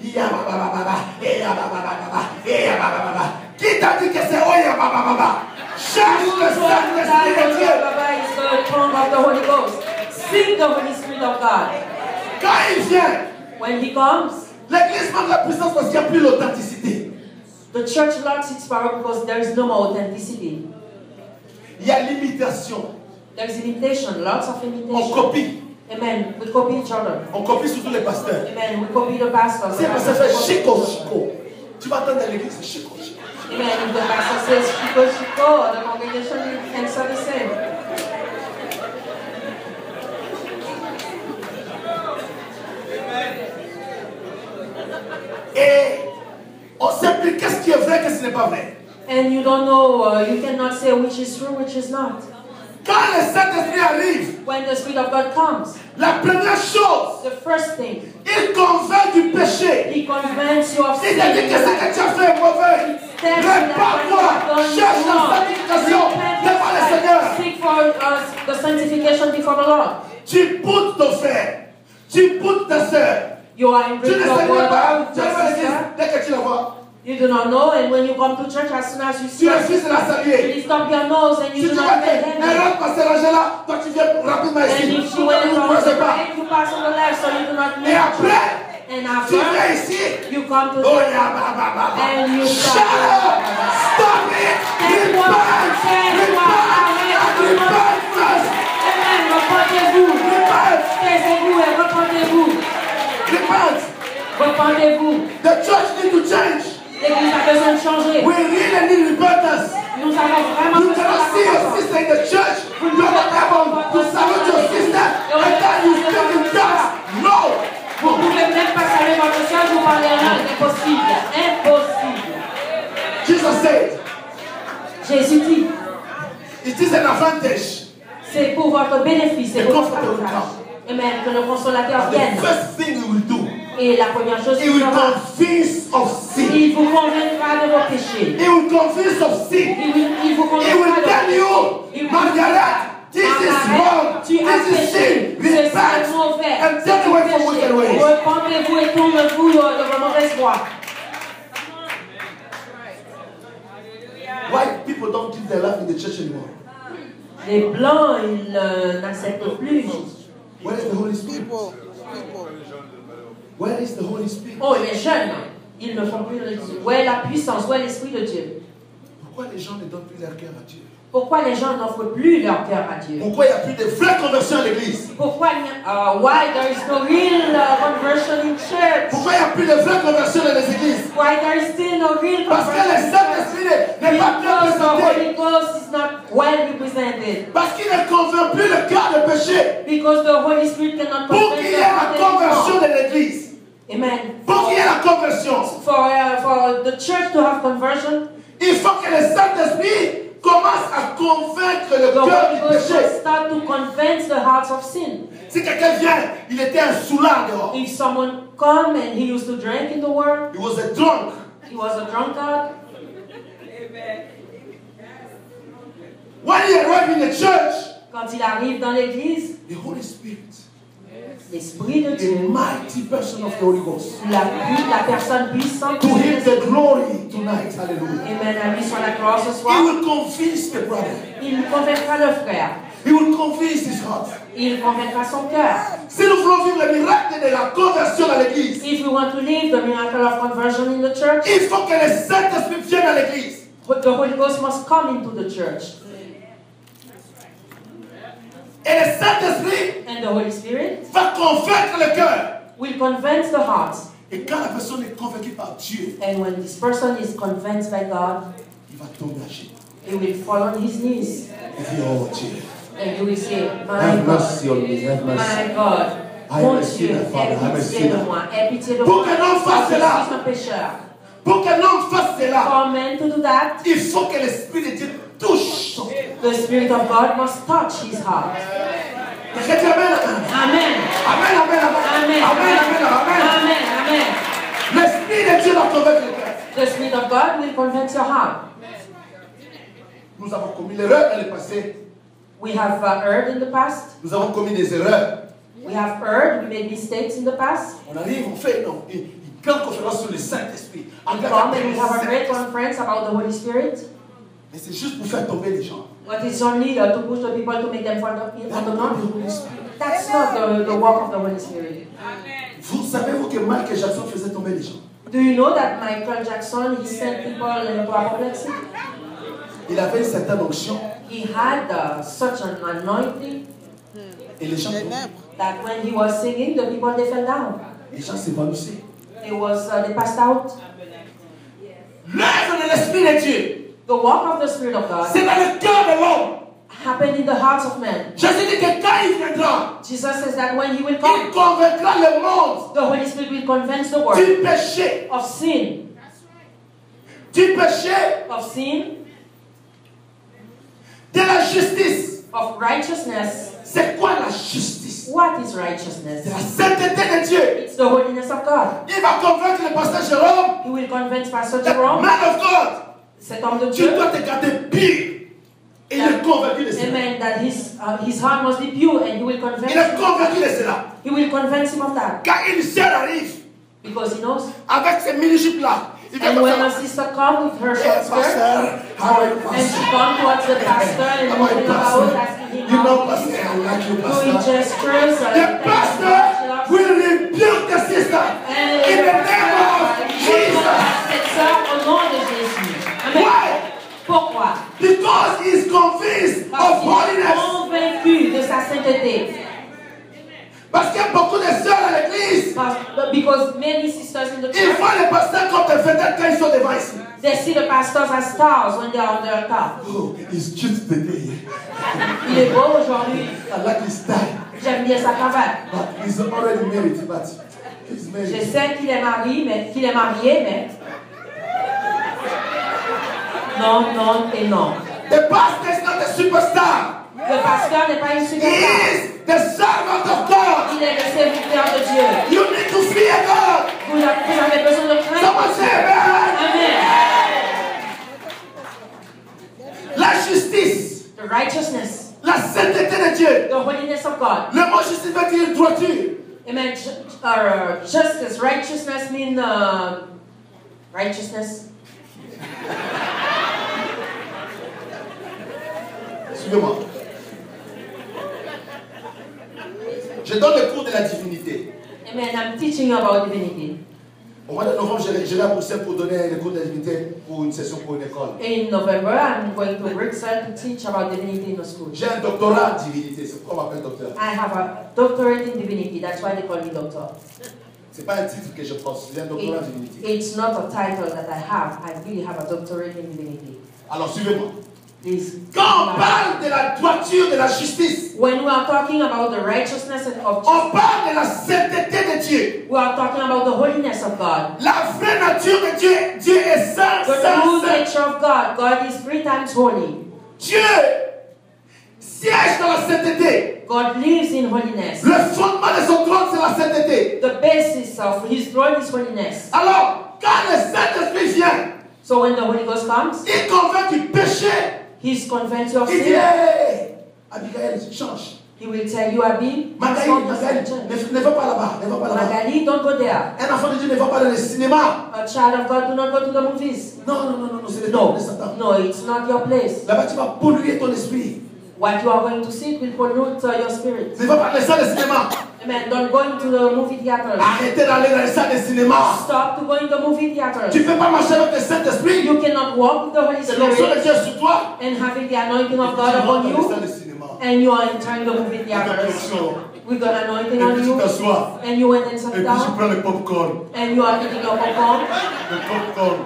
Ya bababa, ya bababa, ya bababa. Qui t'a dit que c'est oh ya bababa? Cherche le Saint-Esprit de Dieu. Is the tongue of the Holy Ghost. Seek the Holy Spirit of God. Quand il vient, When He comes, l'église manque la puissance parce qu'il n'y a plus l'authenticité. the church lacks its power because there is no more authenticity. Il y a l'imitation. There is imitation, lots of On imitation. copie. Amen. We copy each other. On copie surtout les pasteurs. Amen. We copy the pastors. Si le pasteur fait chico, chico, tu vas entendre dans l'église, c'est chico, chico. Amen. If the pastor says Chico, Chico, the congregation will answer the same. Et on ne sait plus qu'est-ce qui est vrai, qu'est-ce qui n'est pas vrai. And you don't know, you cannot say which is true, which is not. Quand le Saint-Esprit arrive, When the Spirit of God comes, la première chose, the first thing, il convainc du péché. He convinces you of Il te dit que ce sin. que tu as fait est mauvais. Répands-toi, cherche la sanctification devant le Seigneur. Seek for the sanctification before the Lord. Tu poutes ton frère, tu poutes ta soeur. You are in Tu ne breach sais of même pas, word tu with arrives your à l'église, sister. dès que tu la vois, You do not know, and when you come to church, as soon as you see tu her, refuses de la you saluer. lift up your nose and Si you tu do vois not pay qu'elle attention. rentre passer Angela, toi tu viens rapidement And ici. if she Tu went ne on croises the pas. right, you pass on the left, so you do not Et meet. après, And tu viens after, ici. you come to Oh, church, yeah, bah, bah, bah, bah. and you Shut start. up! Stop it! Repent! Repent! Repent first! Amen. Repentez-vous. Repent! Taisez-vous et repentez-vous. Repent! Repentez-vous. The church need to change. L'église a besoin de changer. We really need repentance. Nous avons vraiment You besoin cannot see your sister in the church. You are not able to salute your sister and then you speak in tongues. No. Vous ne pouvez même pas saluer votre soeur, vous parlez en langue. Impossible. Impossible. Jesus said, Jésus dit, it is an advantage. c'est pour votre bénéfice, c'est pour votre avantage. Amen. Que le consolateur The vienne. first thing he will do, Et la première chose he qu'il will fera, convince of sin. il vous convaincra de vos péchés. He will convince of sin. Il vous He convaincra will de vos tell péchés. you, Margaret, this is wrong. Tu as This is péché, sin. ceci Repent est mauvais. and turn away from wicked ways. Repentez-vous et tournez-vous de vos mauvaises voies. Why people don't give their life in the church anymore? Les blancs, ils n'acceptent plus. Where is the Holy Spirit? Where is the Holy Spirit? Oh, les jeunes, ils ne font plus le Dieu. Où est la puissance? Où est l'Esprit de Dieu? Pourquoi les gens ne donnent plus leur cœur à Dieu? Pourquoi les gens n'offrent plus leur cœur à Dieu? Pourquoi il n'y a plus de vraies conversions à l'église? Pourquoi why there is no real conversion in church? Pourquoi il n'y a plus de vraies conversions dans les églises? Why there is still no real Parce que le conversion? Saint-Esprit n'est pas bien Because the présenté. Holy Ghost is not well represented. Parce qu'il ne convainc plus le cœur de péché. Because the Holy Spirit cannot Pour convince qu'il y the ait la heart conversion anymore. de l'église. Amen. Pour qu'il y ait la conversion, For the church to have conversion, il faut que le Saint-Esprit commence à convaincre le the cœur Holy du Ghost péché. must start to convince the hearts of sin. Si quelqu'un vient, il était un soulard dehors. If someone come and he used to drink in the world, He was a drunk. he was a drunkard. When he arrived in the church, Quand il arrive dans l'église, the Holy Spirit, l'Esprit de the Dieu, mighty person of the Holy Ghost, la personne puissante to de him Dieu, the glory tonight. Hallelujah. Amen, à lui soit la gloire ce He soir, will convince the brother. il convaincra le frère, He will convince his heart. il convaincra son cœur. Si nous voulons vivre le miracle de la conversion à l'église, If we want to live the miracle of conversion in the church, il faut que le Saint-Esprit vienne à l'église. the Holy Ghost must come into the church. Et le Saint-Esprit And the Holy Spirit va convaincre le cœur. will convince the hearts. Et quand la personne est convaincue par Dieu, And when this person is convinced by God, il va tomber à genoux. he will fall on his knees. Et dire, oh Dieu, And he will say, My have God, mercy on me, have mercy. my God, I mon am a Dieu, sinner, Father, I am a aie pitié de sinner. moi, aie pitié de Pour moi. qu'un homme fasse Parce que cela, je suis un pécheur. pour qu'un homme fasse cela, For men to do that, il faut que l'Esprit de Dieu touche son cœur. the Spirit of God must touch his heart. Quelqu'un dit Amen. Amen. Amen, amen, amen. Amen. Amen, amen, amen. Amen. Amen. L'Esprit de Dieu va convaincre le cœur. The Spirit of God will convince your heart. Nous avons commis l'erreur dans le passé. We have erred in the past. Nous avons commis des erreurs. We have erred. We made mistakes in the past. On arrive, on fait une grande conférence sur le Saint-Esprit. We come and we have a great conference about the Holy Spirit. Mais c'est juste pour faire tomber les gens. But it's only to push the people to make them fall on the The ground. Holy Spirit. That's not the work of the Holy Spirit. Vous savez-vous que Michael Jackson faisait tomber les gens? Do you know that Michael Jackson, he sent people into apoplexy? Il avait une certaine onction He had such an anointing et les gens, that when he was singing, the people, they fell down. les gens s'évanouissaient. They passed out. L'œuvre de l'Esprit de Dieu, The work of the Spirit of God c'est dans le cœur de l'homme. happened in the hearts of men. Jésus dit que quand il viendra, Jesus says that when he will il come, convaincra le monde the Holy Spirit will convince the world du péché, of sin, de la justice. of righteousness. C'est quoi la justice? What is righteousness? C'est la sainteté de Dieu. It's the holiness of God. Il va convaincre le pasteur Jérôme, He will convince Pastor the Jerome, man of God, cet homme de tu Dieu, dois te garder pire. Et il est convaincu de cela. amen, that his heart must be pure, and he will convince Il est him. convaincu de cela. He will convince him of that, Quand une sœur arrive because he knows. avec ses mini-jupes là, il va And when faire a sister comes with her Hey, short skirt, pastor, how are you, and she pastor? comes towards the pastor and How are you, moving about, pastor? asking him You know, how pastor, he's I like you, doing pastor. gestures, The pastor will rebuke the sister and in the name of Jesus. cette sœur au nom de Jésus. Amen. Why? Pourquoi? Because he is convinced Parce of qu'il est holiness. convaincu de sa sainteté. Parce qu'il y a beaucoup de sœurs à l'église Because many sisters in the Ils church, voient les pasteurs comme des vedettes quand ils sont devant ici. they see the pastors as stars when they are on their top. Oh, he's cute today. Il est beau aujourd'hui. I like his style. J'aime bien sa cravate. But he's already married, but he's Je married. sais qu'il est marié, mais non, non et non. The pastor is not a superstar. Le pasteur n'est pas une He superstar. is the servant of God. Il est le serviteur de Dieu. You need to fear God. Vous avez besoin de craindre. Someone say amen. Amen. La justice, The righteousness, la sainteté de Dieu. the holiness of God. Le mot justice veut dire droiture. Amen. Justice, righteousness mean righteousness. Suivez-moi. Je donne le cours de la divinité. Amen. I'm teaching you about divinity. Au mois de novembre, je vais à Bruxelles pour donner le cours de la divinité pour une session pour une école. In November, I'm going to Bruxelles to teach about divinity in the school. J'ai un doctorat en divinité, c'est pourquoi on m'appelle docteur. I have a doctorate in divinity. That's why they call me doctor. C'est pas un titre que je porte, j'ai un doctorat en divinité. It's not a title that I have. I really have a doctorate in divinity. Alors suivez-moi. Please. Quand on parle de la droiture, de la justice, When we are talking about the righteousness of on justice, parle de la sainteté de Dieu. we are talking about the holiness of God. La vraie nature de Dieu, Dieu est saint, The saint, true saint. nature of God. God is 3 times holy. Dieu siège dans la sainteté. God lives in holiness. Le fondement de son trône, c'est la sainteté. The basis of His throne is holiness. Alors, quand le Saint-Esprit vient, So when the Holy Ghost comes, il convainc du péché. He's convinced you of Il dit, sin. hey, Abigail, change. He will tell you, Abi, Magali, ne va pas là-bas, ne va pas là-bas. Magali, don't go there. Un enfant de Dieu ne va pas dans le cinéma. A child of God, do not go to the movies. Non, non, non, non, non, c'est le No, temps de Satan. no, it's not your place. Là-bas, tu vas polluer ton esprit. What you are going to see will pollute your spirit. Ne va pas dans les salles de cinéma. Amen. Don't go into the movie theaters. Arrêtez d'aller dans les salles de cinéma. Stop to go in the movie theaters. Tu ne peux pas marcher avec le Saint-Esprit. You cannot walk with the Holy C'est l'onction de Spirit Dieu sur toi. and having the anointing of God Tu upon rentres dans les you, salles de cinéma. and you are entering the movie Avec theaters l'onction. with the anointing Et on puis tu you, t'assois. and you went and Et sat puis tu down, prends le popcorn. and you are eating your popcorn. Le popcorn.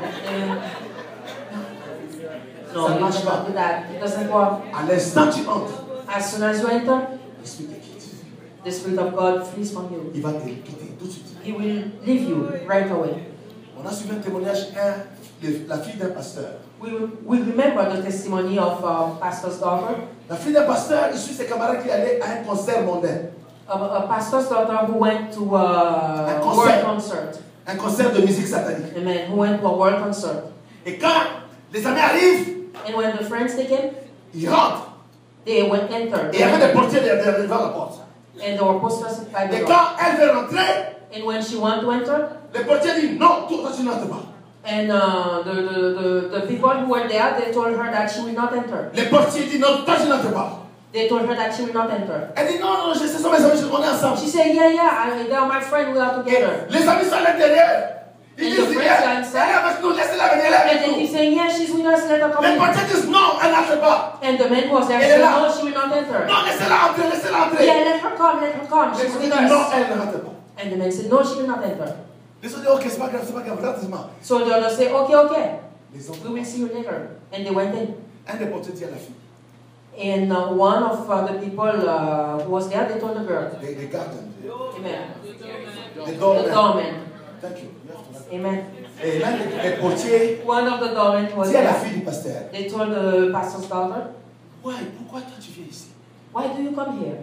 No, Ça you marche cannot pas. do that. It doesn't work. À l'instant tu entres, As soon as you enter, l'Esprit te quitte. the Spirit of God flees from you. Il va te quitter tout de suite. He will leave you right away. On a suivi un témoignage, la fille d'un pasteur. We remember the testimony of pastor's daughter, La fille d'un pasteur, il suit ses camarades qui allaient à un concert mondain. a pastor's daughter who went to a concert. world concert. Un concert de musique satanique. Amen. Who went to a world concert. Et quand les amis arrivent, And when the friends they came, ils rentrent. they went enter. Et il y avait des portiers devant la porte. And there were posters by the Et door. quand elle veut rentrer, And when she wanted to enter, le portier dit non, toi tu n'entres pas. and the people who were there, they told her that she will not enter. Le portier dit non, toi tu n'entres pas. They told her that she will not enter. Elle dit non, non, ce sont mes amis, on est ensemble. She said, yeah, they are my friend, we are Et together. les amis sont à l'intérieur. Ils And disent, the friends elle are est inside. avec nous, laissez-la venir, elle est And avec they nous. keep saying, yeah, she's with us, let her come Les in. portiers disent non, elle n'entre pas. And the man who was there Elle said, est là. no, she will not enter. Non, laissez-la entrer, laissez-la entrer. Yeah, let her come, Les she's portiers with disent non, us. elle ne rentre pas. And the man said, no, she will not enter. Les autres disent ok, c'est pas grave, rapidement. So the other said, okay, Les autres, we will see you later. And they went in. un des portiers dit à la fille, And one of the people who was there, they told the girl, les gardiens, amen, les the doormen. doorman, Thank you. You have to- amen. Et l'un des portiers One of the doormen who was dit à la there, fille du pasteur, they told the pastor's daughter, ouais, pourquoi toi tu viens ici? why do you come here?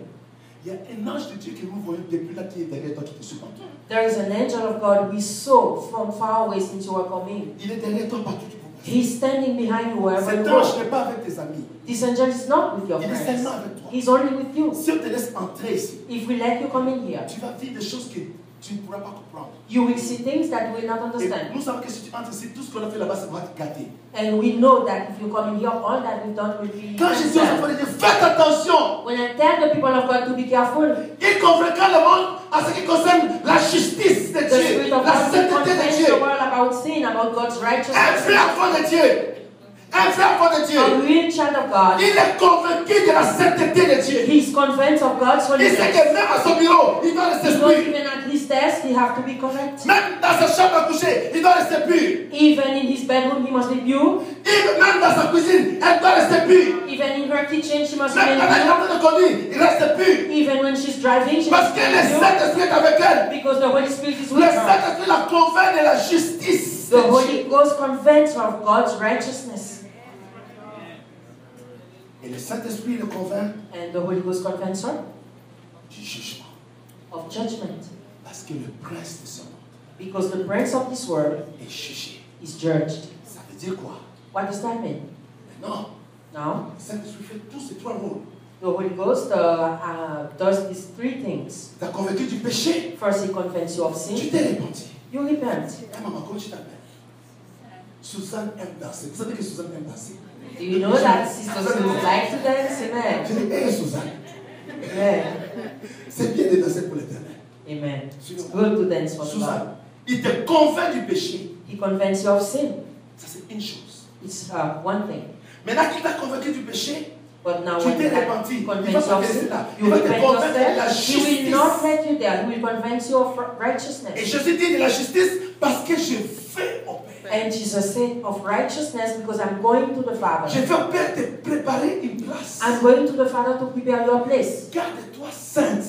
Il y a un ange de Dieu que nous voyons depuis là qui est derrière toi qui te supporte. There is an angel of God we saw from far away since you were coming. Il est derrière toi partout où tu vas. He's standing behind you wherever you Cet ange go. n'est pas avec tes amis. This angel is not with your Il est friends. seulement avec toi. He's only with you. Si on te laisse entrer ici, If we let you come in here, tu vas vivre des choses que tu ne pourras pas comprendre. you will see things that you will not Et understand. nous savons que si tu entres ici, tout ce qu'on a fait là-bas, ça va te gâter. And we know that if you come in here, all that we've done will be Quand je dis aux cancelled. enfants de Dieu, faites attention. When I tell the people of God to be careful, Il convaincra le monde à ce qui concerne la justice de the Dieu, Spirit of la God will sainteté de convince Dieu. the world about sin, about God's Un righteousness. vrai enfant de Dieu. Un vrai enfant de Dieu. A real child of God, Il est convaincu de la sainteté de Dieu. he's convinced of God's Il sait holiness. que même à son bureau, il doit le He knows s'exprimer. even at his desk, he has to be correct. Même dans sa chambre à coucher, il doit rester pur. Even in his bedroom, he must be pure. Même dans sa cuisine, elle doit rester pure. Even in her kitchen, she must Même remain quand elle est en pure. train de conduire, il reste pur. Even when she's driving, she Parce must que be le pure. Saint-Esprit est avec elle. Because the Holy Spirit is Le with her. Saint-Esprit la convainc de la justice. The Holy Ghost convinces her of God's righteousness. Et le Saint-Esprit le convainc And the Holy Ghost convinces her du jugement. of judgment. Parce que le prince de ce monde Because the prince of this world est jugé. is judged. Ça veut dire quoi? What does that mean? Mais non, Now, le Saint-Esprit fait tous ces trois rôles. the Holy Ghost does these three things. Tu as convaincu du péché, First, he convinces you of tu sin. t'es repenti. You repent. Eh maman, comment tu t'appelles? Suzanne aime danser. Vous savez que Suzanne aime danser? Do you know that Sister Sue likes to dance? Amen. Je dis, hé Suzanne, Amen. c'est bien de danser pour l'éternel. Amen. It's good to dance for God. Suzanne, il te convainc du péché. He convinces you of sin. Ça, c'est une chose. It's one thing. Maintenant qu'il t'a convaincu du péché, But now tu when t'es he repenti. Il va convinces you pas of te laisser sin, là. you Il va te repent convaincre de la yourself. He will not justice. let you there. He will convince you of Et righteousness. Jésus dit de la justice parce que je vais au Père. And Jesus said of righteousness because I'm going to the Father. Je vais au Père te préparer une place. I'm going to the Father to prepare your place. Garde-toi sainte.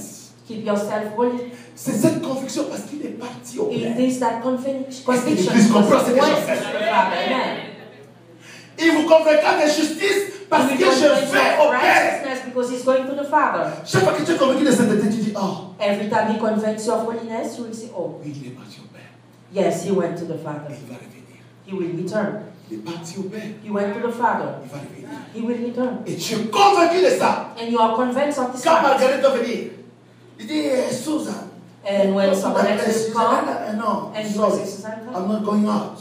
Keep yourself holy. C'est cette conviction parce qu'il est parti au Père. It is that conviction. l'Église comprend ce que Because je he fais? went to the Father. Amen. Il vous convaincra de justice parce He que will je convince you vais of au Père. righteousness because he's going to the Father. Chaque fois que tu es convaincu de sainteté, tu dis, oh, Every time he convinces you of holiness, you will say, oh, oui, il est parti au Père. yes, he went to the Father. Et il va revenir. He will return. Il est parti au Père. He went to the Father. Il va revenir. He will return. Et tu es convaincu de ça. And you are convinced of this Quand fact. Marguerite va venir, il dit, Susan. And when someone else will come, No, and you will sorry, say, Susan, I'm not going out.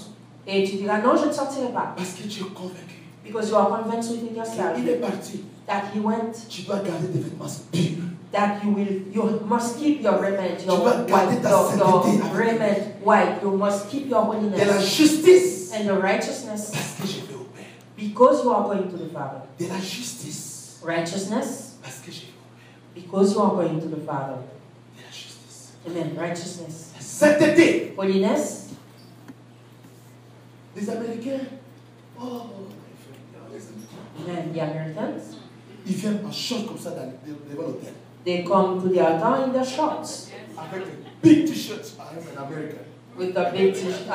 et tu diras, non, je ne sortirai pas. Parce que tu es convaincu. Because you are convinced within yourself Il est parti. that he went, Tu dois garder tes vêtements purs. that you must keep your raiment, Tu your dois garder ta sainteté. raiment white. You must keep your De la holiness justice. and the righteousness Parce que je vais au Père. because you are going to the Father. De la justice. Righteousness Parce que je vais au Père. because you are going to the Father. De la justice. Amen. Righteousness. Sainteté. Holiness. Les Américains, oh, Amen. The Americans, ils viennent en short comme ça devant l'hôtel. they come to the altar in their shorts. Avec des big t-shirts. I'm an American. With the big t-shirts,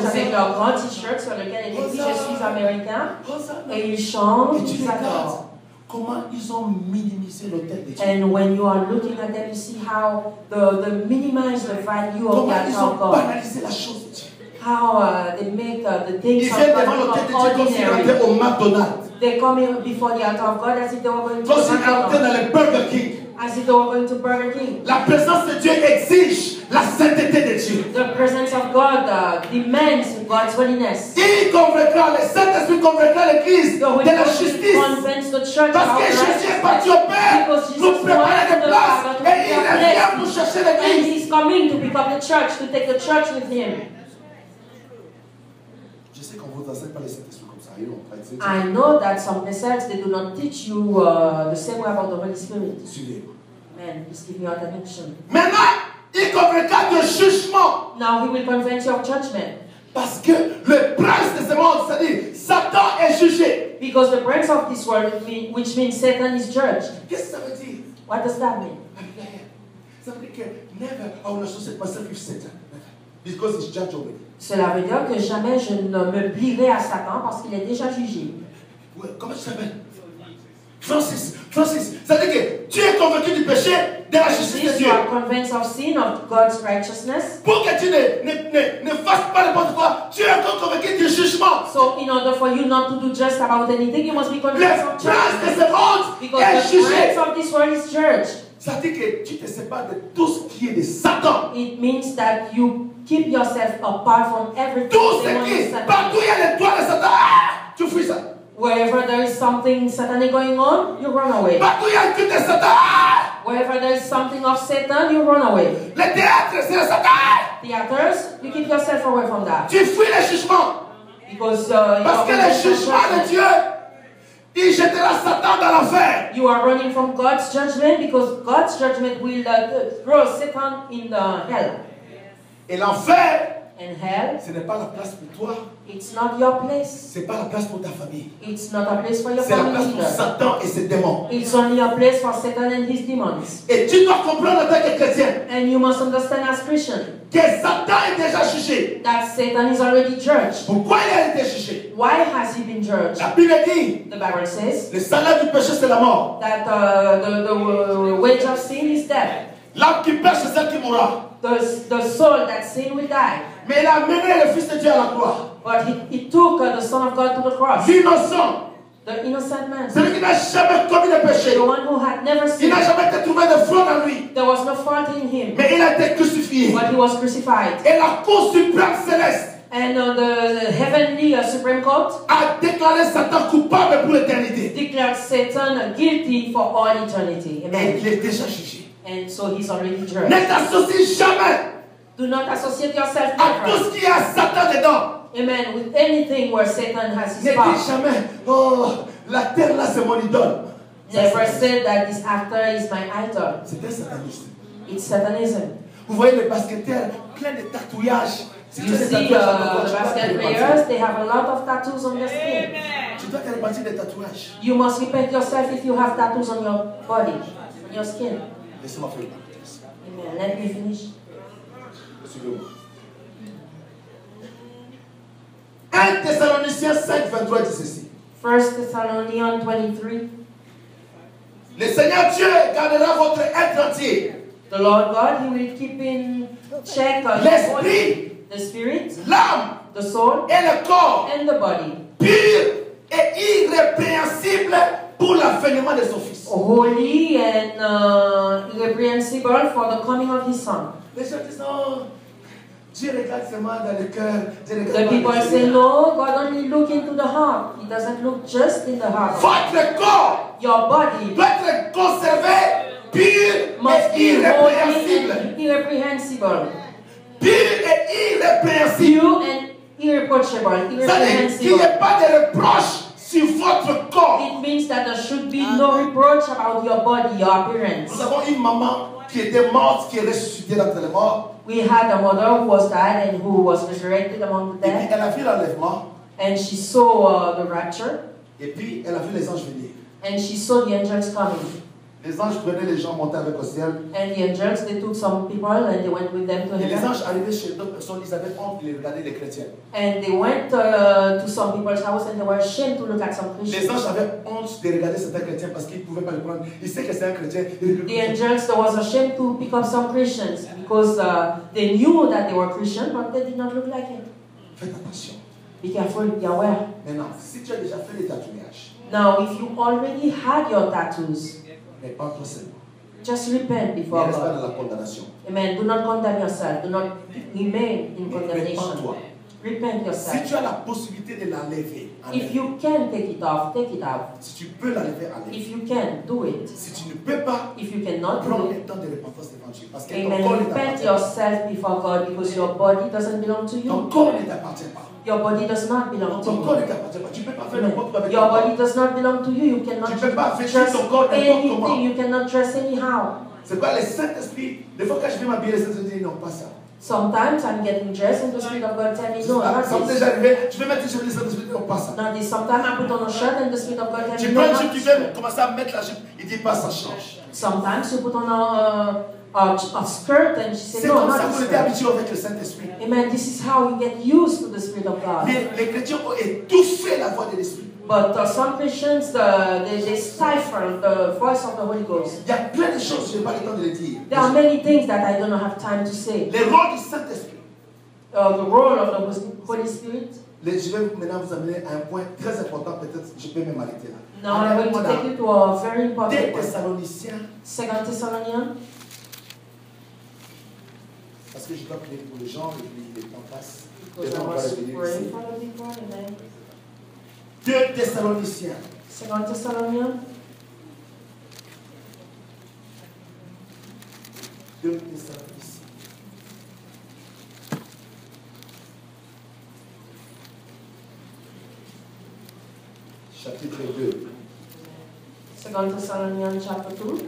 avec leur grand t-shirt sur lequel il dit je suis américain, Hosanna. et ils chantent, Et tu ils regardes adorent. comment ils ont minimisé l'hôtel de Dieu. And when you are looking at them, you see how the minimize the value of Comment the ils altar ont of God. banalisé la chose de Dieu. How they make the Ils things of viennent God devant l'hôtel de become Dieu comme s'ils ordinary. rentraient au McDonald's. They come in before the altar of God as if they were going to Comme s'ils rentraient McDonald's, dans les Burger King. as if they were going to Burger King. La présence de Dieu exige la sainteté de Dieu. The presence of God demands God's holiness. Il convaincra, le Saint-Esprit convaincra l'Église The Holy de la Ghost justice. convince the church Parce of que Jésus est parti righteousness au Père because nous Jesus préparer went des to the places Father to et il prepare revient place. pour chercher And l'Église. he's coming to pick up the church, to take the church with him. Je sais qu'on vous enseigne pas le Saint-Esprit comme ça. I know that some places they do not teach you the same way about the Holy Spirit. Suivez-moi. Man, please give me your attention. Maintenant, il convaincra de jugement. Now he will convince you of judgment. Parce que le prince de ce monde, c'est-à-dire Satan est jugé. Because the prince of this world, which means Satan, is judged. Qu'est-ce que ça veut dire? What does that mean? Ça veut dire que never I will associate myself with Satan. Never. Because he's judged already. Cela veut dire que jamais je ne me plierai à Satan parce qu'il est déjà jugé. Ouais, comment tu t'appelles? Francis. Ça veut dire que tu es convaincu du péché, de la justice de Since Dieu. you are convinced of sin, of God's righteousness, Pour que tu ne fasses pas n'importe quoi, tu es encore convaincu du jugement. so in order for you not to do just about anything, you must be Le convinced of prince de judgment. ce monde Because est the jugé. prince of this world is judged. Ça veut dire que tu te sépares de tout ce qui est de Satan. It means that you keep yourself apart from everything. Tout they ce want qui, to partout il y a les doigts de Satan, tu fuis ça. Wherever there is something satanic going on, you run away. Partout il y a un culte de Satan, Wherever there is something of Satan, you run away. le théâtre c'est le Satan. Theaters, you keep yourself away from that. Tu fuis le jugement. Because Parce que le jugement de Dieu Il jettera Satan dans l'enfer. You are running from God's judgment because God's judgment will throw Satan in the hell. Et l'enfer, And hell, ce n'est pas la place pour toi. it's not your place. Ce n'est pas la place pour ta famille. It's not a place for your C'est la family place pour either. Satan et ses démons. It's only a place for Satan and his demons. Et tu dois comprendre en tant que chrétien And you must understand as Christian que Satan est déjà jugé. that Satan is already judged. Pourquoi il a été jugé? Why has he been judged? La Bible dit, The Bible says le salaire du péché c'est la mort. that the wage of sin is death. L'âme qui pêche c'est celle qui mourra. The soul that sin will die. Mais il a mené le Fils de Dieu à la croix. But he took the Son of God to the cross. L'innocent, The innocent man. celui qui n'a jamais commis de péché. The one who had never Il sinned. n'a jamais été trouvé de fraude en lui. There was no fault in him. Mais il a été crucifié. But he was crucified. Et la Cour suprême céleste And the heavenly Supreme Court a déclaré Satan coupable pour l'éternité. declared Satan guilty for all eternity. Et Amen. il est déjà jugé. And so he's already judged. Ne t'associe jamais Do not associate yourself à tout never. ce qui a Satan dedans. Amen. With anything where Satan has Ne his dis power. jamais, oh, la terre là c'est mon idole. Never said that this actor is my idol. C'est un sataniste. It's Satanism. Vous voyez les basketteurs, plein de tatouages. Si You tu as des see tatouages à ton corps, the tu dois basket te repentir. players, they have a lot of tattoos on their skin. Tu dois te repentir des tatouages. You must repent yourself if you have tattoos on your body, on your skin. Laissez-moi faire une parenthèse. Amen. Let me finish. Suivez-moi. 1 Thessaloniciens 5, 23 dit ceci. 1 Thessalonians 23. Le Seigneur Dieu gardera votre être entier. The Lord God, He will keep in check your L'esprit, body, the spirit, l'âme the soul, et le corps, and the body. pur et irrépréhensible pour l'avènement de son Fils. Holy and irreprehensible for the coming of His Son. Les gens disent non, Dieu regarde seulement dans le cœur. Dieu regarde The pas people dans le say, cœur. no, God only look into the heart. He doesn't look just in the heart. Votre corps Your body doit être conservé pur must et be holy irrépréhensible. and irreprehensible. Pur et irrépréhensible. Pure and irreproachable, Ça veut dire qu'il n'y irreprehensible. ait pas de reproche sur votre corps. It means that there should be no reproach about your body, your appearance. Nous avons une maman qui était morte, qui est ressuscitée d'entre les morts. We had a mother who was died and who was resurrected among the Et puis dead, elle a vu l'enlèvement. and she saw the rapture, Et puis elle a vu les anges venir. and she saw the angels coming. Les anges prenaient les gens, montaient avec au ciel. And the angels, they took some people and they went with them to Et les heaven. anges arrivaient chez d'autres personnes, ils avaient honte de les regarder, les chrétiens. And they went to some people's house and they were ashamed to look at some Les Christians. anges avaient honte de regarder certains chrétiens parce qu'ils ne pouvaient pas le prendre. Ils savaient que c'est un chrétien. The angels, they was ashamed to pick up some Christians because they knew that they were Christian, but they did not look like it. Faites attention. Be careful, be aware. Maintenant, si tu as déjà fait des tatouages, Now, if you already had your tattoos, répands-toi seulement. just repent Ne before reste pas God. dans la condamnation. Amen. Do not condemn yourself. Do not remain in condemnation. Répands-toi. Repent Si yourself. tu as la possibilité de l'enlever, If enlève. you can take it off, take it out. Si tu peux l'enlever, enlève. If you can, do it. Si tu ne peux pas, If you cannot prends do le it, temps de repentance d'évangile. Parce que ton amen. corps ne Repent t'appartient pas. yourself before God because your body doesn't belong to Ton you. corps ne t'appartient pas. Your body does not belong to Ton corps you. ne t'appartient pas. Tu ne peux pas faire n'importe quoi avec Your ton corps. body does not belong to you. You cannot Tu peux pas vêtir dress ton corps n'importe comment. anything. You cannot dress anyhow. C'est pas le Saint-Esprit. Des fois, quand je vais m'habiller, le Saint-Esprit dit non, pas ça. Sometimes I'm getting dressed and the Spirit of God tell me, no, not Ça m'est this. déjà arrivé. Je vais mettre une chemise, le Saint-Esprit dit non, pas ça. Not this. Sometimes I put on a shirt and the Spirit of God tell Tu me, prends no, une not jupe, tu this. veux commencer à mettre la jupe. Il dit pas, ça change. Sometimes you put on a skirt and she says, C'est no, comme ça not qu'on this était skirt. habitué avec le Saint-Esprit. Amen. This is how you get used to the Spirit of God. Mais les chrétiens ont étouffé la voix de l'Esprit. But some Christians, they stifle the voice of the Holy Ghost. Il y a plein de choses, je n'ai pas le temps de les dire. There are many things that I don't have time to say. Les rôles du Saint-Esprit. The role of the Holy Spirit. Je vais maintenant vous amener à un point très important, peut-être je peux même m'arrêter là. Now I'm going to take you to a very 2 important point. Thessaloniciens, 2 Thessalonians, parce que je dois prier pour les gens et puis les temps passent. Les because I gens vont was revenir praying ici. for the people. Amen. 2 Thessaloniciens, 2 Thessalonians, 2 Thessaloniciens. Chapitre 2. 2 Thessalonians chapter 2.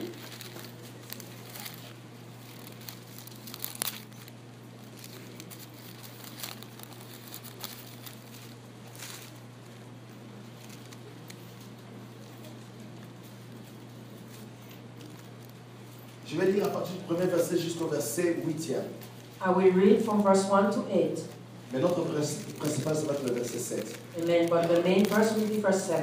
Je vais lire à partir du premier verset jusqu'au verset 8e. I will read from verse 1 to 8. Mais notre principal, ça va être le verset 7. Amen. But the main verse will be verse 7.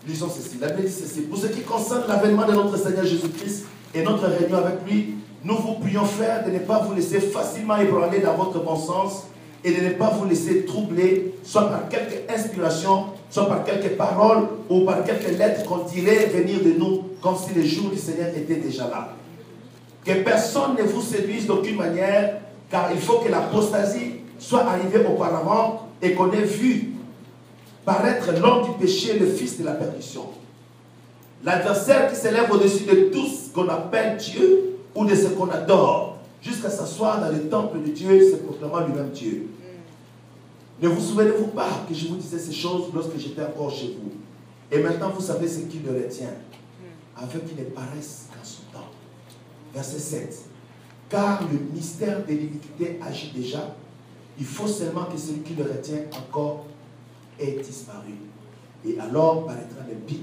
Lisons ceci. La Bible dit ceci. Pour ce qui concerne l'avènement de notre Seigneur Jésus-Christ et notre réunion avec lui, nous vous prions, frères, de ne pas vous laisser facilement ébranler dans votre bon sens et de ne pas vous laisser troubler, soit par quelque inspiration, soit par quelques paroles ou par quelques lettres qu'on dirait venir de nous, comme si les jours du Seigneur étaient déjà là. Que personne ne vous séduise d'aucune manière, car il faut que l'apostasie soit arrivée auparavant et qu'on ait vu paraître l'homme du péché, le fils de la perdition. L'adversaire qui s'élève au-dessus de tout ce qu'on appelle Dieu ou de ce qu'on adore, jusqu'à s'asseoir dans le temple de Dieu, se proclamant lui-même Dieu. Ne vous souvenez-vous pas que je vous disais ces choses lorsque j'étais encore chez vous? Et maintenant vous savez ce qui le retient, afin qu'il ne paraisse qu'en son temps. Verset 7. Car le mystère de l'iniquité agit déjà. Il faut seulement que celui qui le retient encore ait disparu. Et alors paraîtra l'impie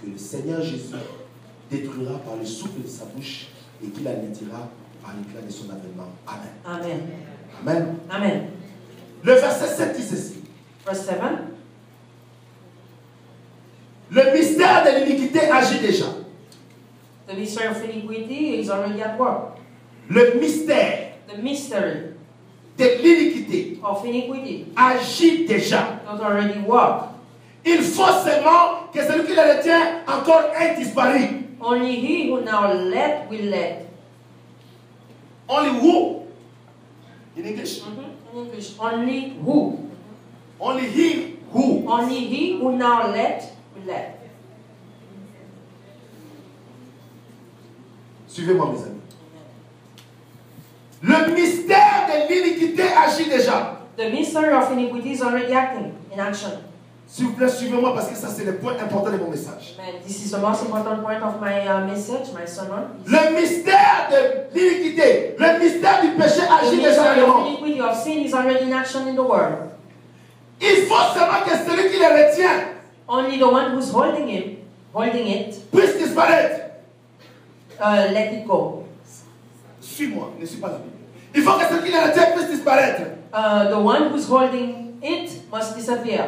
que le Seigneur Jésus détruira par le souffle de sa bouche et qu'il anéantira par l'éclat de son avènement. Amen. Amen. Amen. Amen. Le verset 7 dit ceci. Verse 7. Le mystère de l'iniquité agit déjà. The mystery of iniquity is already at work. Le mystère The mystery de l'iniquité of iniquity agit déjà. does already work. Il faut seulement que celui qui le retient encore ait disparu. Only he who now let will let. Only who? In English? In English, only who. Only he who. Only he who now let will let. Suivez-moi, mes amis. Le mystère de l'iniquité agit déjà. The mystery of iniquity is already acting in action. S'il vous plaît, suivez-moi parce que ça, c'est le point important de mon message. Amen. This is the most important point of my message, my sermon. Le mystère de l'iniquité, le mystère du péché The agit déjà dans mystery le of monde. iniquity of sin is already in action in the world. Il faut seulement que celui qui le retient Only the one who's holding it, puisse disparaître. let it go. Suis-moi, ne suis pas la Bible. Il faut que celui qui le retient puisse disparaître. The one who's holding it must disappear.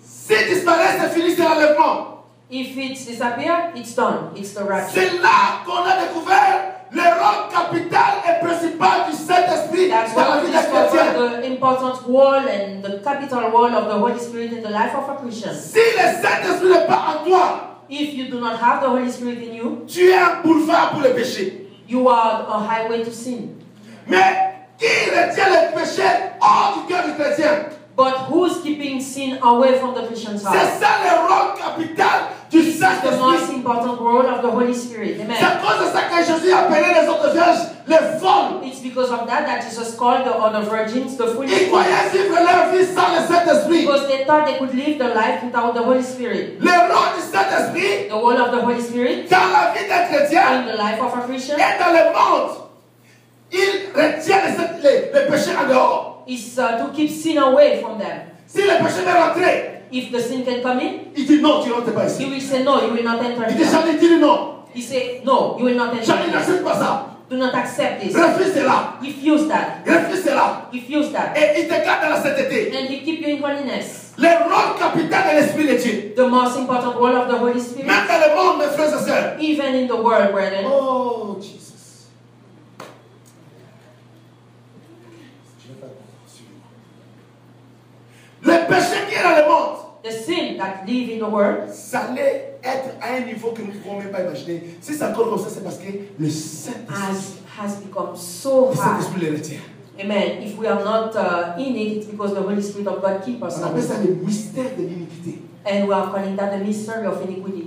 S'il disparaît, c'est fini, c'est l'enlèvement. If it's disappeared, it's done. It's the rapture. C'est là qu'on a découvert le rôle capital et principal du Saint-Esprit That's dans la why we vie d'un chrétien. discover the important role and the capital role of the Holy Spirit in the life of a Christian. Si le Saint-Esprit n'est pas en toi, If you do not have the Holy Spirit in you, tu es un boulevard pour le péché. you are a highway to sin. Mais qui retient le péché hors du cœur du chrétien? But who's keeping sin away from the Christian's heart? C'est ça le rôle capital du This is the most Saint-Esprit. important role of the Holy Spirit. C'est Amen. à cause de ça que Jésus appelait les autres vierges les folles. It's because of that that Jesus called the other virgins the Ils foolish ones. croyaient vivre leur vie sans le Saint-Esprit. Because they thought they could live their life without the Holy Spirit. Le rôle du Saint-Esprit The role of the Holy Spirit dans la vie d'un chrétien in the life of a Christian et dans le monde, il retient les péchés en dehors. is to keep sin away from them. Si le péché veut rentrer, If the sin can come in, il dit non, tu ne rentres pas he ici. will say no, you will not enter Il dit here. jamais dit non. He say no, you will not enter Jamais here. n'accepte pas ça. Do not accept this. Refuse cela. Refuse that. Refuse cela. Refuse that. Et il te garde dans la sainteté. And he keep you in holiness. Le rôle capital de l'Esprit de Dieu. The most important role of the Holy Spirit. Même dans le monde, mes frères et sœurs. Even in the world, brethren. Oh, Jesus. Le péché qui est dans le monde, The sin that live in the world, ça allait être à un niveau que nous ne pouvons même pas imaginer. Si c'est encore comme ça, c'est parce que le Saint-Esprit has become so high. le retient. Amen. If we are not in it, it's because the Holy Spirit of God keeps us On in appelle it. ça le mystère de l'iniquité. And we are calling that the mystery of iniquity.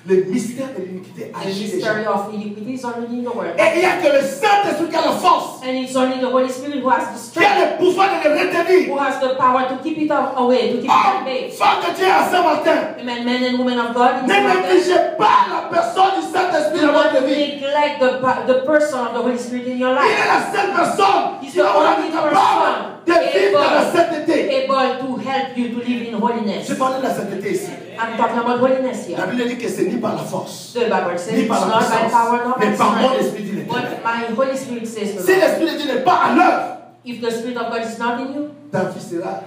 Le mystère de l'iniquité The agit mystery déjà. of iniquity is already in the world. Et il n'y a que le Saint-Esprit qui a la force And it's only the Holy Spirit who has the qui a strength, le pouvoir de le retenir. who has the power to keep it away, to keep it at bay. Femme de Dieu à ce matin, Amen. Men and women of God, in ne this matter, négligez pas la personne du Saint-Esprit do dans not votre vie. neglect the person of the Holy Spirit in your Il life. est la seule personne He's qui the va vous only rendre capable de vivre dans la sainteté. able to help you to live in holiness. Je parle de la sainteté ici. I'm talking about holiness La here. Bible dit que c'est ni par la force, The Bible says ni it's par not la by puissance, power nor by mais par mon strength, esprit, dit l'Éternel. but my Holy Spirit says the Si Lord. l'Esprit de Dieu n'est pas à l'œuvre, If the Spirit of God is not in you, ta vie sera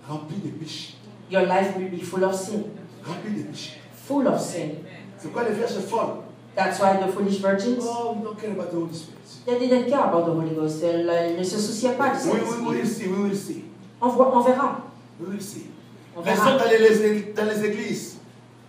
remplie de péchés. your life will be full of sin. Remplie de péchés. Full of sin. C'est quoi les vierges folles? That's why the foolish virgins, Oh, we don't care about the Holy Spirit. they didn't care about the Holy Ghost. Elles ne se souciaient pas du We Saint-Esprit. will see, we will see. On verra. We will see. On Les verra. hommes dans les églises,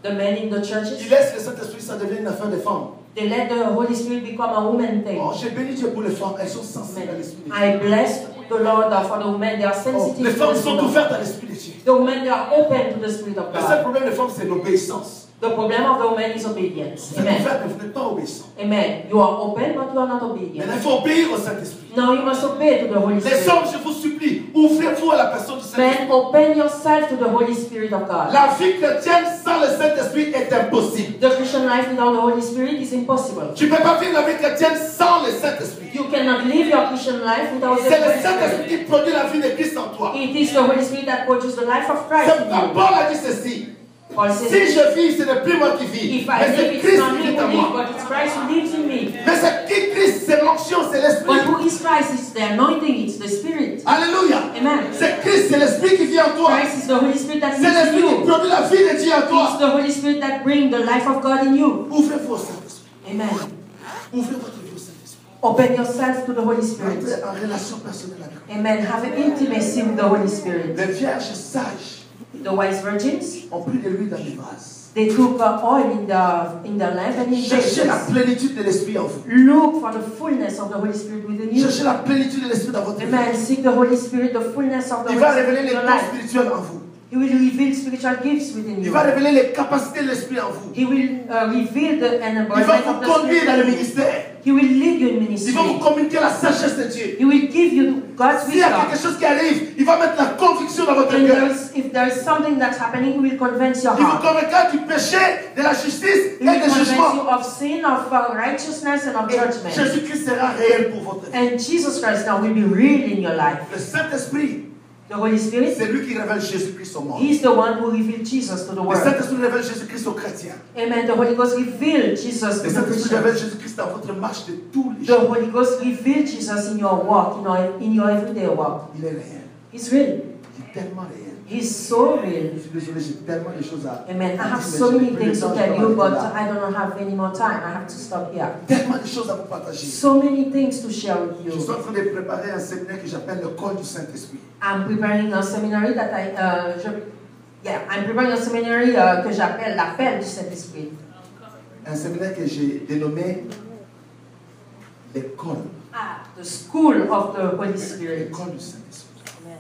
The men in the churches, ils laissent le Saint-Esprit, ça devient une affaire de femmes. they let the Holy Spirit become a woman thing. Oh, j'ai béni Dieu pour les femmes, elles sont sensibles à l'Esprit de Dieu. I bless the Lord for the women. They are Oh, sensitive les to femmes the sont Spirit of ouvertes God. à l'Esprit de Dieu. The women, they are open to the Spirit of Le seul God. problème des femmes, c'est l'obéissance. The problem of the woman is obedience. Vous êtes Amen. ouvertes, mais vous n'êtes pas obéissants. Amen. You are open, but you are not Mais obedient. il faut obéir au Saint-Esprit. Now you must obey to the Holy Les Spirit. hommes, je vous supplie, ouvrez-vous à la personne du Saint-Esprit. Men, open yourself to the Holy Spirit of God. La vie chrétienne sans le Saint-Esprit est impossible. The Christian life without the Holy Spirit is impossible. Tu ne peux pas vivre la vie chrétienne sans le Saint-Esprit. You cannot live your Christian life without the C'est le Holy Saint-Esprit Spirit. qui produit la vie de Christ en toi. It is the Holy Spirit that produces the life of Christ C'est in pourquoi you. Paul a dit ceci. Paul Si says, je vis, ce n'est plus moi qui vis, if mais I c'est live, it's Christ not qui me vit who en lives, moi. but it's Christ who lives in me. Mais c'est qui Christ? C'est l'onction, c'est l'Esprit. But who is Christ? It's the anointing, it's the Spirit. Alléluia. Amen. C'est Christ, c'est l'Esprit qui vit en toi. Christ is the Holy Spirit that C'est lives in l'Esprit qui you. produit la vie de Dieu en It's toi. the Holy Spirit that brings the life of God in you. Ouvrez-vous au Saint-Esprit. Amen. Ouvrez votre vie au Saint-Esprit. Open yourself to the Holy Spirit. Entrez en relation personnelle avec lui. Amen. Have an intimacy with the Holy Spirit. Les vierges sages The wise virgins, ont pris de l'huile dans les vases. they took oil in the lamp and in Cherchez la vases. plénitude de l'Esprit en vous. Look for the fullness of the Holy Spirit within you. Cherchez la plénitude de l'Esprit dans votre vie. Amen. Seek the Holy Spirit, the fullness of the Il Holy va Spirit révéler in les your dons life. spirituels en vous. He will reveal spiritual gifts within Il you. va révéler les capacités de l'Esprit en vous. He will reveal the Il va enablement vous of the conduire dans le Spirit. ministère. He will lead you in Il ministry. va vous communiquer la sagesse de Dieu. He will give you God's S'il y a quelque wisdom. chose qui arrive, il va mettre la conviction dans votre And cœur. if there is something that's happening, He will convince your Il vous heart. convaincra du péché, de la justice He will et du convince jugement. you of sin, of righteousness, and of Et judgment. Jésus-Christ sera réel pour votre vie. And Jesus Christ now will be real in your life. Le Saint-Esprit, The Holy Spirit, c'est lui qui révèle Jésus-Christ au monde. He's the one who revealed Jesus to the Le world. Saint-Esprit révèle Jésus-Christ aux chrétiens. Amen. The Holy Ghost revealed Jesus Le to the Saint-Esprit révèle Christians. Jésus-Christ dans votre marche de tous les The jours. Holy Ghost revealed Jesus in your walk, in your everyday walk. Il est réel. He's real. Il est tellement réel. He's so real. Je suis désolé, j'ai tellement de choses à Amen. I à have dire, so mais j'ai many plus de things temps, to je tell dois you, but m'arrêter là. I don't have any more time. I have to stop here. Tellement de choses à vous partager. So many things to share with Je suis you. en train de préparer un séminaire que j'appelle le col du Saint-Esprit. I'm preparing a seminary that I'm preparing a seminary que j'appelle l'appel du Saint-Esprit. Un séminaire que j'ai dénommé l'école. The School of the Holy Spirit. L'école du Saint-Esprit. Amen.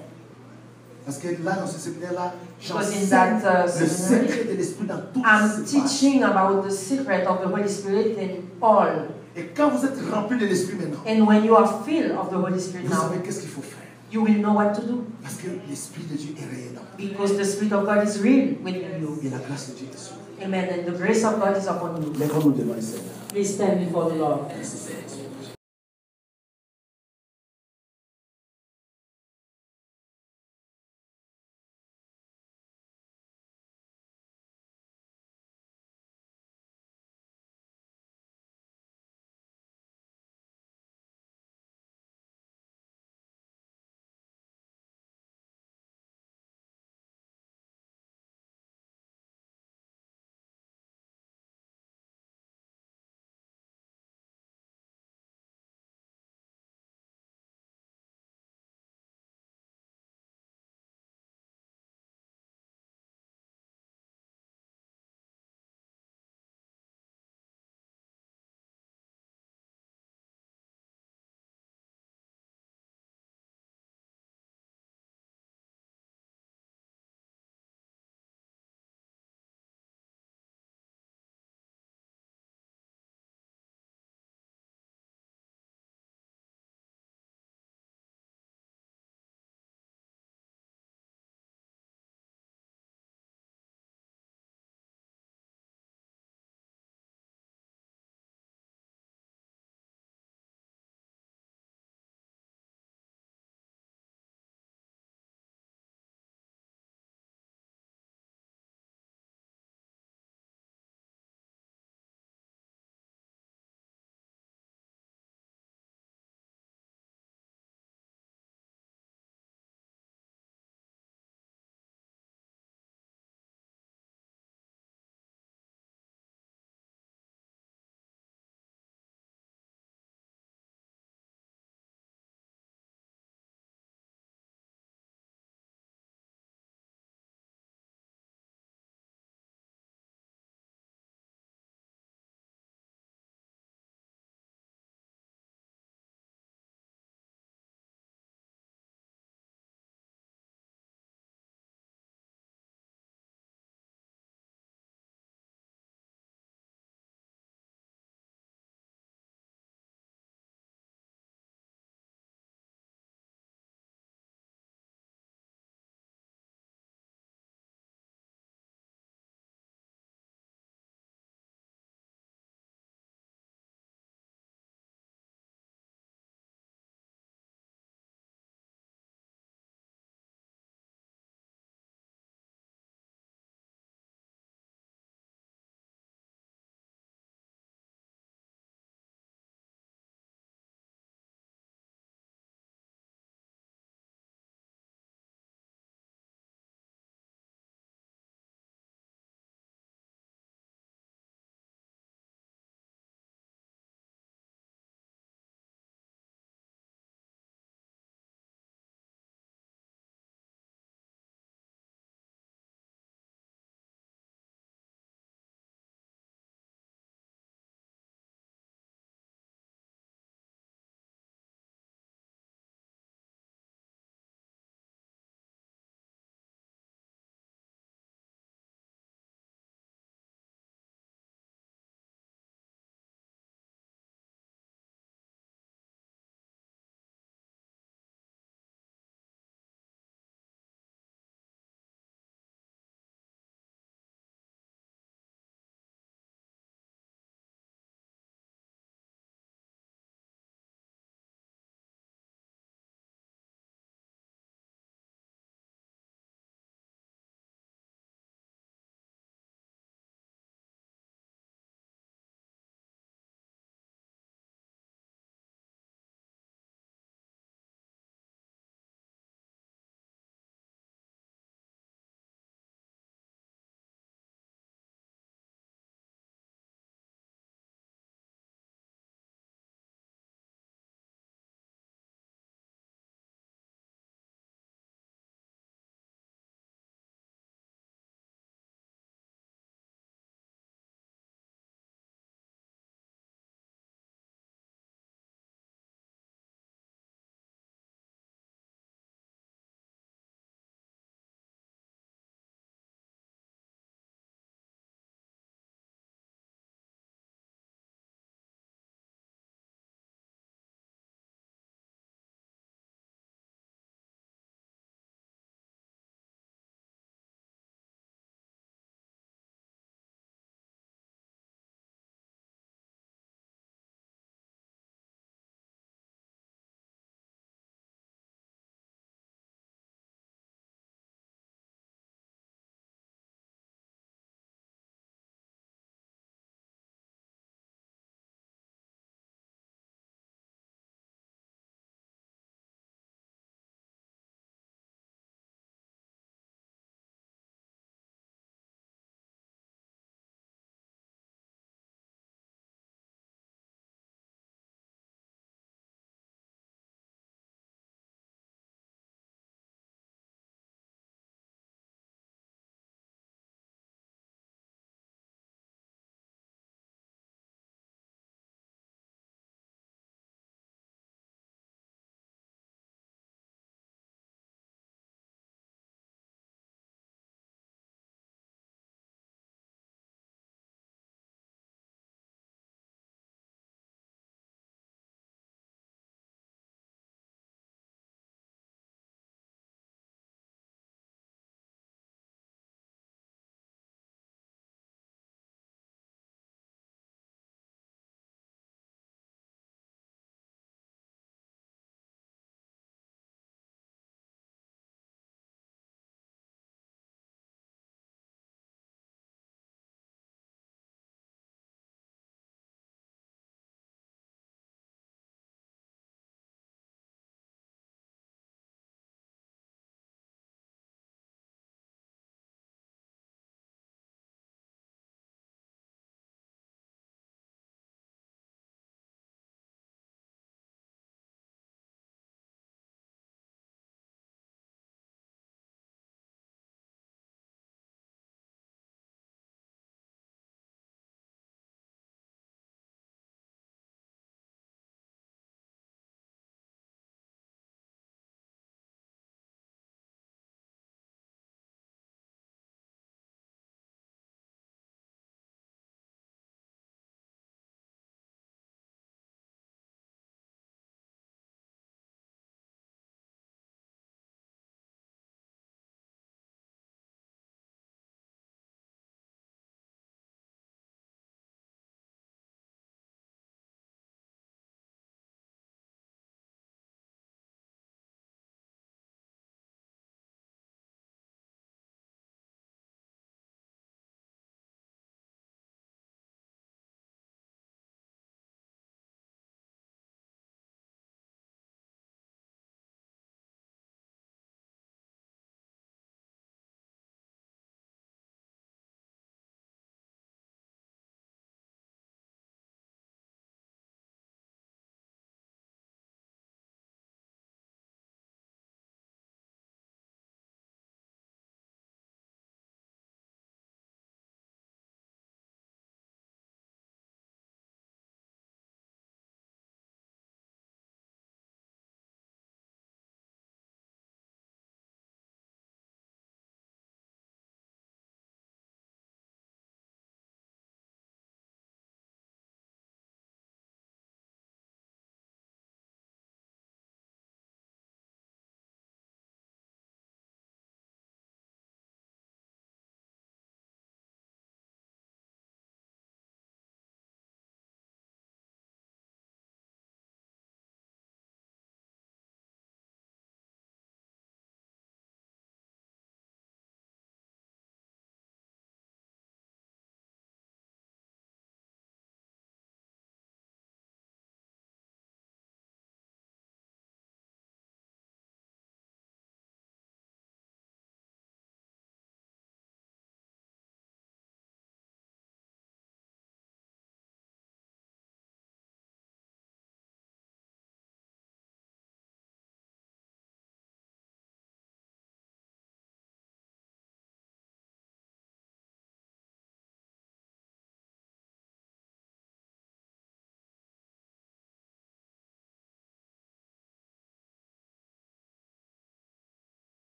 Parce que là, dans ce séminaire-là, Because in j'enseigne that le seminary, secret de l'Esprit dans tout I'm ce qui se passe. teaching about the secret of the Holy Spirit in all. Et quand vous êtes rempli de l'Esprit maintenant, And when you are filled of the Holy Spirit vous now, savez qu'est-ce qu'il faut faire. you will know what to do. Parce que l'Esprit de Dieu est réel dans vous. Because the Spirit of God is real within you. Et la grâce de Dieu est sur vous. Amen. And the grace of God is upon you. Lèvons-nous devant le Seigneur. Please stand before the Lord. Merci Seigneur.